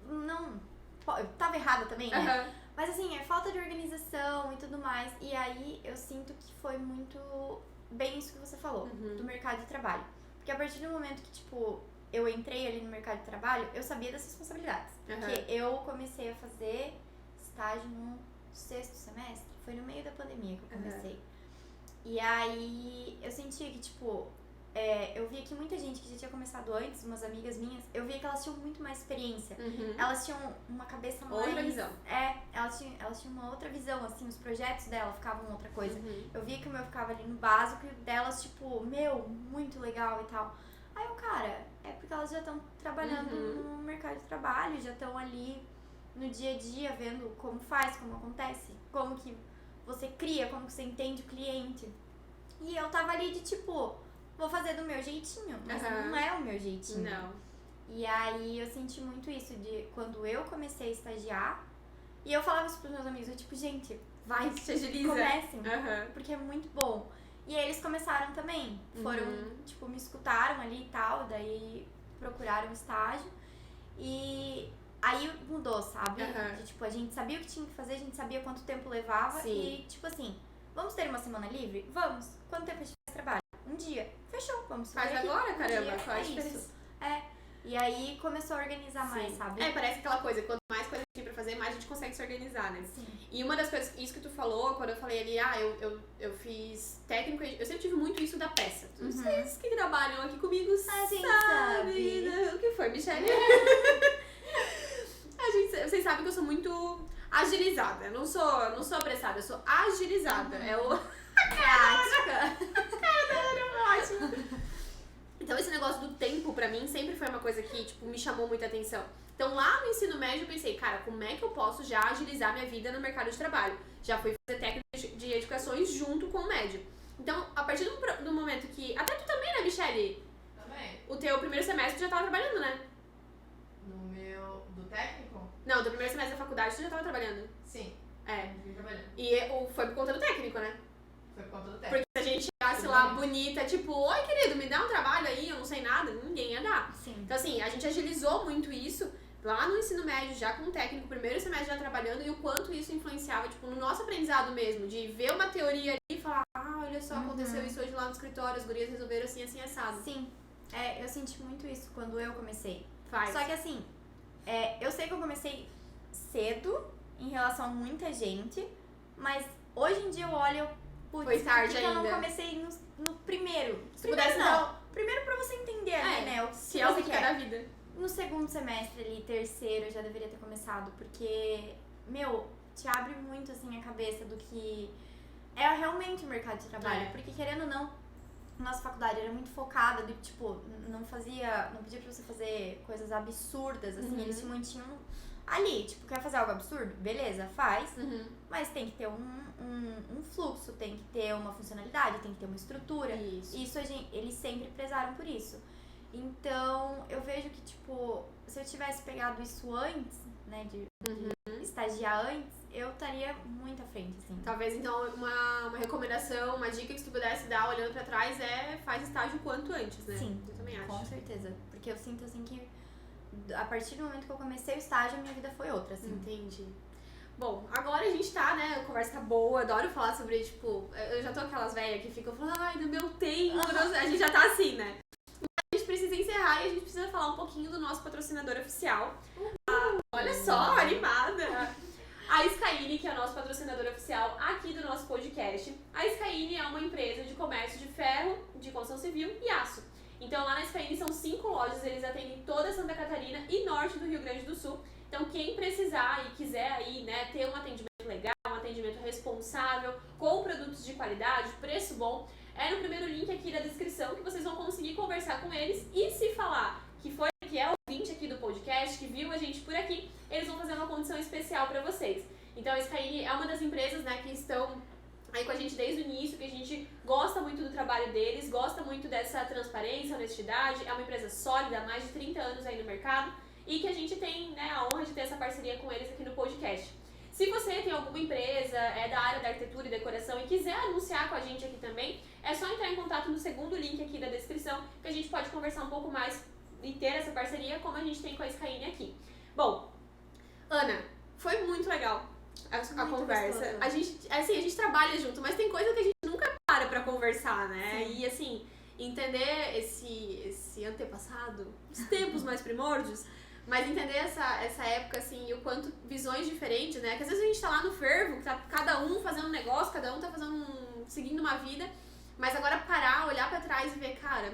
eu tava errada também, né? Mas assim, é falta de organização e tudo mais. E aí, eu sinto que foi muito bem isso que você falou, do mercado de trabalho. Porque a partir do momento que, tipo, eu entrei ali no mercado de trabalho, eu sabia das responsabilidades. Porque eu comecei a fazer estágio no 6º semestre. Foi no meio da pandemia que eu comecei. E aí, eu sentia que, tipo... eu via que muita gente que já tinha começado antes, umas amigas minhas, eu via que elas tinham muito mais experiência. Elas tinham uma cabeça mais... Outra visão. Elas tinham uma outra visão, assim, os projetos dela ficavam outra coisa. Eu via que o meu ficava ali no básico e o delas, tipo, muito legal e tal. Aí eu, cara, é porque elas já estão trabalhando no mercado de trabalho, já estão ali no dia a dia, vendo como faz, como acontece, como que você cria, como que você entende o cliente. E eu tava ali de, tipo... Vou fazer do meu jeitinho, mas não é o meu jeitinho. Não. E aí eu senti muito isso de quando eu comecei a estagiar. E eu falava isso pros meus amigos, eu tipo, gente, vai, se agiliza. Comecem, porque é muito bom. E aí eles começaram também. Foram, tipo, me escutaram ali e tal, daí procuraram estágio. E aí mudou, sabe? De, tipo, a gente sabia o que tinha que fazer, a gente sabia quanto tempo levava. Sim. E, tipo assim, vamos ter uma semana livre? Vamos. Quanto tempo a gente faz trabalho? Um dia. Fechou, vamos fazer Faz aqui. agora, caramba, dia, faz isso. E aí começou a organizar mais, sabe? Parece aquela coisa, quanto mais coisa a gente tem pra fazer, mais a gente consegue se organizar, né? Sim. E uma das coisas, isso que tu falou, quando eu falei ali, eu fiz técnico, eu sempre tive muito isso da peça. Vocês que trabalham aqui comigo sabem, né? O que foi, Michelle? Vocês sabem que eu sou muito agilizada, eu não sou apressada, eu sou agilizada. É o... Prática. Ótimo. Então esse negócio do tempo pra mim sempre foi uma coisa que, tipo, me chamou muita atenção. Então lá no ensino médio eu pensei, cara, como é que eu posso já agilizar minha vida no mercado de trabalho? Já fui fazer técnica de edificações junto com o médio. Então, a partir do momento que... Até tu também, né, Michelle? Também. O teu primeiro semestre tu já tava trabalhando, né? Do técnico? Não, do primeiro semestre da faculdade tu já tava trabalhando. Sim. Vim trabalhando. E foi por conta do técnico, né? Foi por conta do técnico. Porque se a gente chegasse lá bonita, tipo, oi querido, me dá um trabalho aí, eu não sei nada, ninguém ia dar. Sim. Então, assim, a gente agilizou muito isso lá no ensino médio, já com o técnico, primeiro semestre já trabalhando, e o quanto isso influenciava, tipo, no nosso aprendizado mesmo, de ver uma teoria ali e falar, olha só, aconteceu isso hoje lá no escritório, as gurias resolveram assim, assim, assado. Sim, eu senti muito isso quando eu comecei. Faz. Só que assim, eu sei que eu comecei cedo em relação a muita gente, mas hoje em dia eu olho, putz, Foi tarde por que eu ainda. não comecei no primeiro? Se pudesse, Não, primeiro pra você entender ali, né, o se é o que você quer da vida. No segundo semestre ali, terceiro, eu já deveria ter começado, porque, te abre muito, assim, a cabeça do que é realmente o mercado de trabalho. Porque, querendo ou não, nossa faculdade era muito focada, de, tipo, não pedia pra você fazer coisas absurdas, assim, eles te mantinham ali, tipo, quer fazer algo absurdo? Beleza, faz, mas tem que ter um fluxo, tem que ter uma funcionalidade, tem que ter uma estrutura. Isso eles sempre prezaram por isso. Então, eu vejo que, tipo, se eu tivesse pegado isso antes, né, de estagiar antes, eu estaria muito à frente, assim. Talvez, então, uma recomendação, uma dica que tu pudesse dar olhando pra trás faz estágio o quanto antes, né? Sim, eu também acho. Com certeza. Porque eu sinto, assim, que a partir do momento que eu comecei o estágio, a minha vida foi outra, assim. Entendi. Bom, agora a gente tá, né, a conversa tá boa, adoro falar sobre, tipo, eu já tô aquelas velhas que ficam falando, ai, no meu tempo, a gente já tá assim, né? A gente precisa encerrar e a gente precisa falar um pouquinho do nosso patrocinador oficial. Olha só, animada! A Skyline, que é o nosso patrocinador oficial aqui do nosso podcast. A Skyline é uma empresa de comércio de ferro, de construção civil e aço. Então lá na Skyline são 5 lojas, eles atendem toda Santa Catarina e norte do Rio Grande do Sul. Então quem precisar e quiser aí, né, ter um atendimento legal, um atendimento responsável, com produtos de qualidade, preço bom, é no primeiro link aqui da descrição que vocês vão conseguir conversar com eles. E se falar que é ouvinte aqui do podcast, que viu a gente por aqui, eles vão fazer uma condição especial para vocês. Então a Skyline é uma das empresas, né, que estão aí com a gente desde o início, que a gente gosta muito do trabalho deles, gosta muito dessa transparência, honestidade, é uma empresa sólida, há mais de 30 anos aí no mercado, e que a gente tem, né, a honra de ter essa parceria com eles aqui no podcast. Se você tem alguma empresa da área da arquitetura e decoração e quiser anunciar com a gente aqui também, é só entrar em contato no segundo link aqui da descrição, que a gente pode conversar um pouco mais e ter essa parceria como a gente tem com a Skyline aqui. Bom, Ana, foi muito legal a conversa. Gostoso. A gente trabalha junto, mas tem coisa que a gente nunca para pra conversar, né? Sim. E assim, entender esse antepassado, os tempos mais primórdios, mas entender essa época, assim, e o quanto visões diferentes, né? Que às vezes a gente tá lá no fervo, que tá cada um fazendo um negócio, cada um tá seguindo uma vida, mas agora parar, olhar pra trás e ver, cara,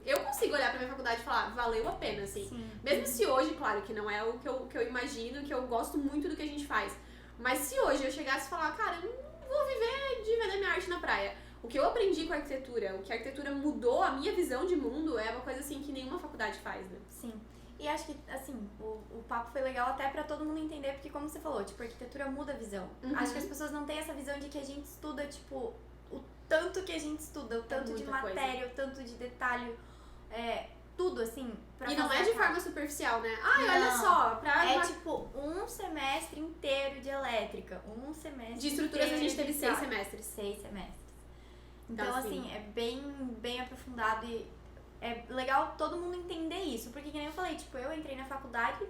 eu consigo olhar pra minha faculdade e falar, valeu a pena, assim. Sim. Mesmo se hoje, claro, que não é o que eu imagino, que eu gosto muito do que a gente faz. Mas se hoje eu chegasse e falar, cara, eu não vou viver de vender minha arte na praia. O que eu aprendi com a arquitetura, o que a arquitetura mudou a minha visão de mundo é uma coisa, assim, que nenhuma faculdade faz, né? Sim. E acho que, assim, o papo foi legal até pra todo mundo entender, porque como você falou, tipo, a arquitetura muda a visão. Acho que as pessoas não têm essa visão de que a gente estuda, tipo, o tanto que a gente estuda, o tanto de muita matéria, o tanto de detalhe, tudo, assim, pra E não fazer é de a casa. forma superficial, né? Ai, olha Não. só, pra Tipo, um semestre inteiro de elétrica, um semestre de estruturas a inteiro gente teve de 6 teatro. semestres. 6 semestres. Então, Então, assim, assim, é bem aprofundado e é legal todo mundo entender isso. Porque, que nem eu falei, tipo, eu entrei na faculdade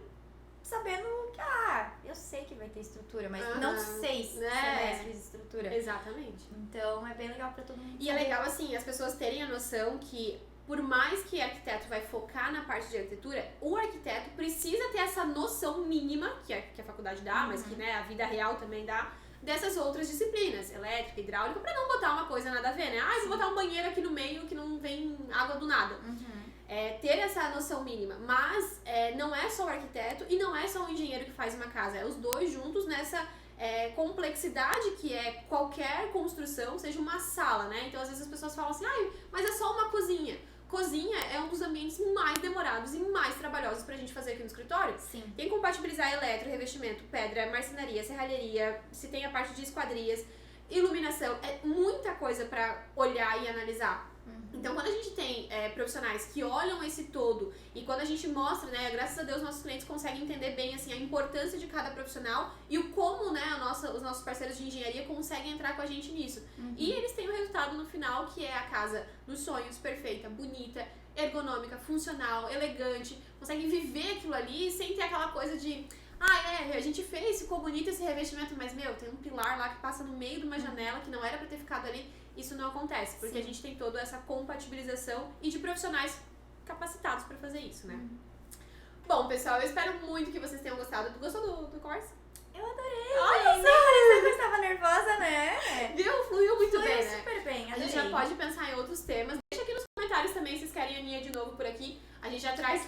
sabendo que, eu sei que vai ter estrutura, mas não 6 semestres de estrutura. Exatamente. Então, é bem legal pra todo mundo E é legal, assim, as pessoas terem a noção que, por mais que arquiteto vai focar na parte de arquitetura, o arquiteto precisa ter essa noção mínima, que a faculdade dá, mas que, né, a vida real também dá, dessas outras disciplinas, elétrica, hidráulica, pra não botar uma coisa nada a ver, né? Vou botar um banheiro aqui no meio que não vem água do nada. Ter essa noção mínima. Mas não é só o arquiteto e não é só o engenheiro que faz uma casa, é os dois juntos nessa complexidade que é qualquer construção, seja uma sala, né? Então, às vezes as pessoas falam assim, mas é só uma cozinha. Cozinha é um dos ambientes mais demorados e mais trabalhosos pra gente fazer aqui no escritório. Sim. Tem que compatibilizar eletro, revestimento, pedra, marcenaria, serralheria, se tem a parte de esquadrias, iluminação, é muita coisa pra olhar e analisar. Então, quando a gente tem profissionais que olham esse todo e quando a gente mostra, né, graças a Deus, nossos clientes conseguem entender bem, assim, a importância de cada profissional e o como, né, os nossos parceiros de engenharia conseguem entrar com a gente nisso. E eles têm o resultado no final, que é a casa dos sonhos, perfeita, bonita, ergonômica, funcional, elegante, consegue viver aquilo ali sem ter aquela coisa de a gente fez, ficou bonito esse revestimento, mas tem um pilar lá que passa no meio de uma janela que não era pra ter ficado ali. Isso não acontece, porque a gente tem toda essa compatibilização e de profissionais capacitados pra fazer isso, né? Bom, pessoal, eu espero muito que vocês tenham gostado. Tu gostou do curso? Eu adorei! Olha Nem parecia que eu estava nervosa, né? Viu? Fluiu muito Fluiu bem, né? super bem, A gente já pode pensar em outros temas. Deixa aqui nos comentários também se vocês querem a Aninha de novo por aqui. A gente já traz...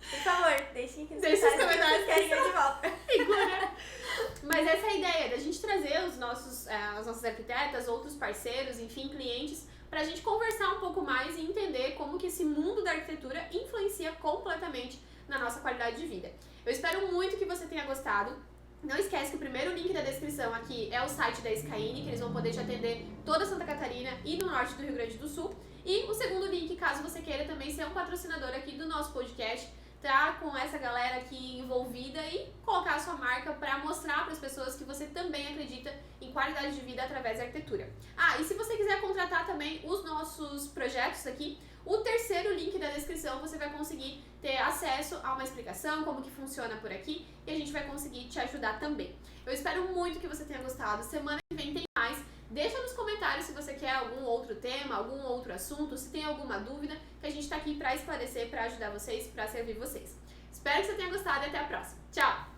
Por favor, deixem aqui nos Deixa os comentários comentários. se querem eu de volta. Mas essa é a ideia, da gente trazer as nossas arquitetas, outros parceiros, enfim, clientes, pra gente conversar um pouco mais e entender como que esse mundo da arquitetura influencia completamente na nossa qualidade de vida. Eu espero muito que você tenha gostado. Não esquece que o primeiro link da descrição aqui é o site da Skyline, que eles vão poder te atender toda Santa Catarina e no norte do Rio Grande do Sul. E o segundo link, caso você queira também ser um patrocinador aqui do nosso podcast, tá com essa galera aqui envolvida e colocar a sua marca para mostrar para as pessoas que você também acredita em qualidade de vida através da arquitetura. E se você quiser contratar também os nossos projetos aqui, o terceiro link da descrição você vai conseguir ter acesso a uma explicação, como que funciona por aqui, e a gente vai conseguir te ajudar também. Eu espero muito que você tenha gostado. Semana que vem tem mais. Deixa nos comentários se você quer algum outro tema, algum outro assunto, se tem alguma dúvida, que a gente tá aqui pra esclarecer, pra ajudar vocês, pra servir vocês. Espero que você tenha gostado e até a próxima. Tchau!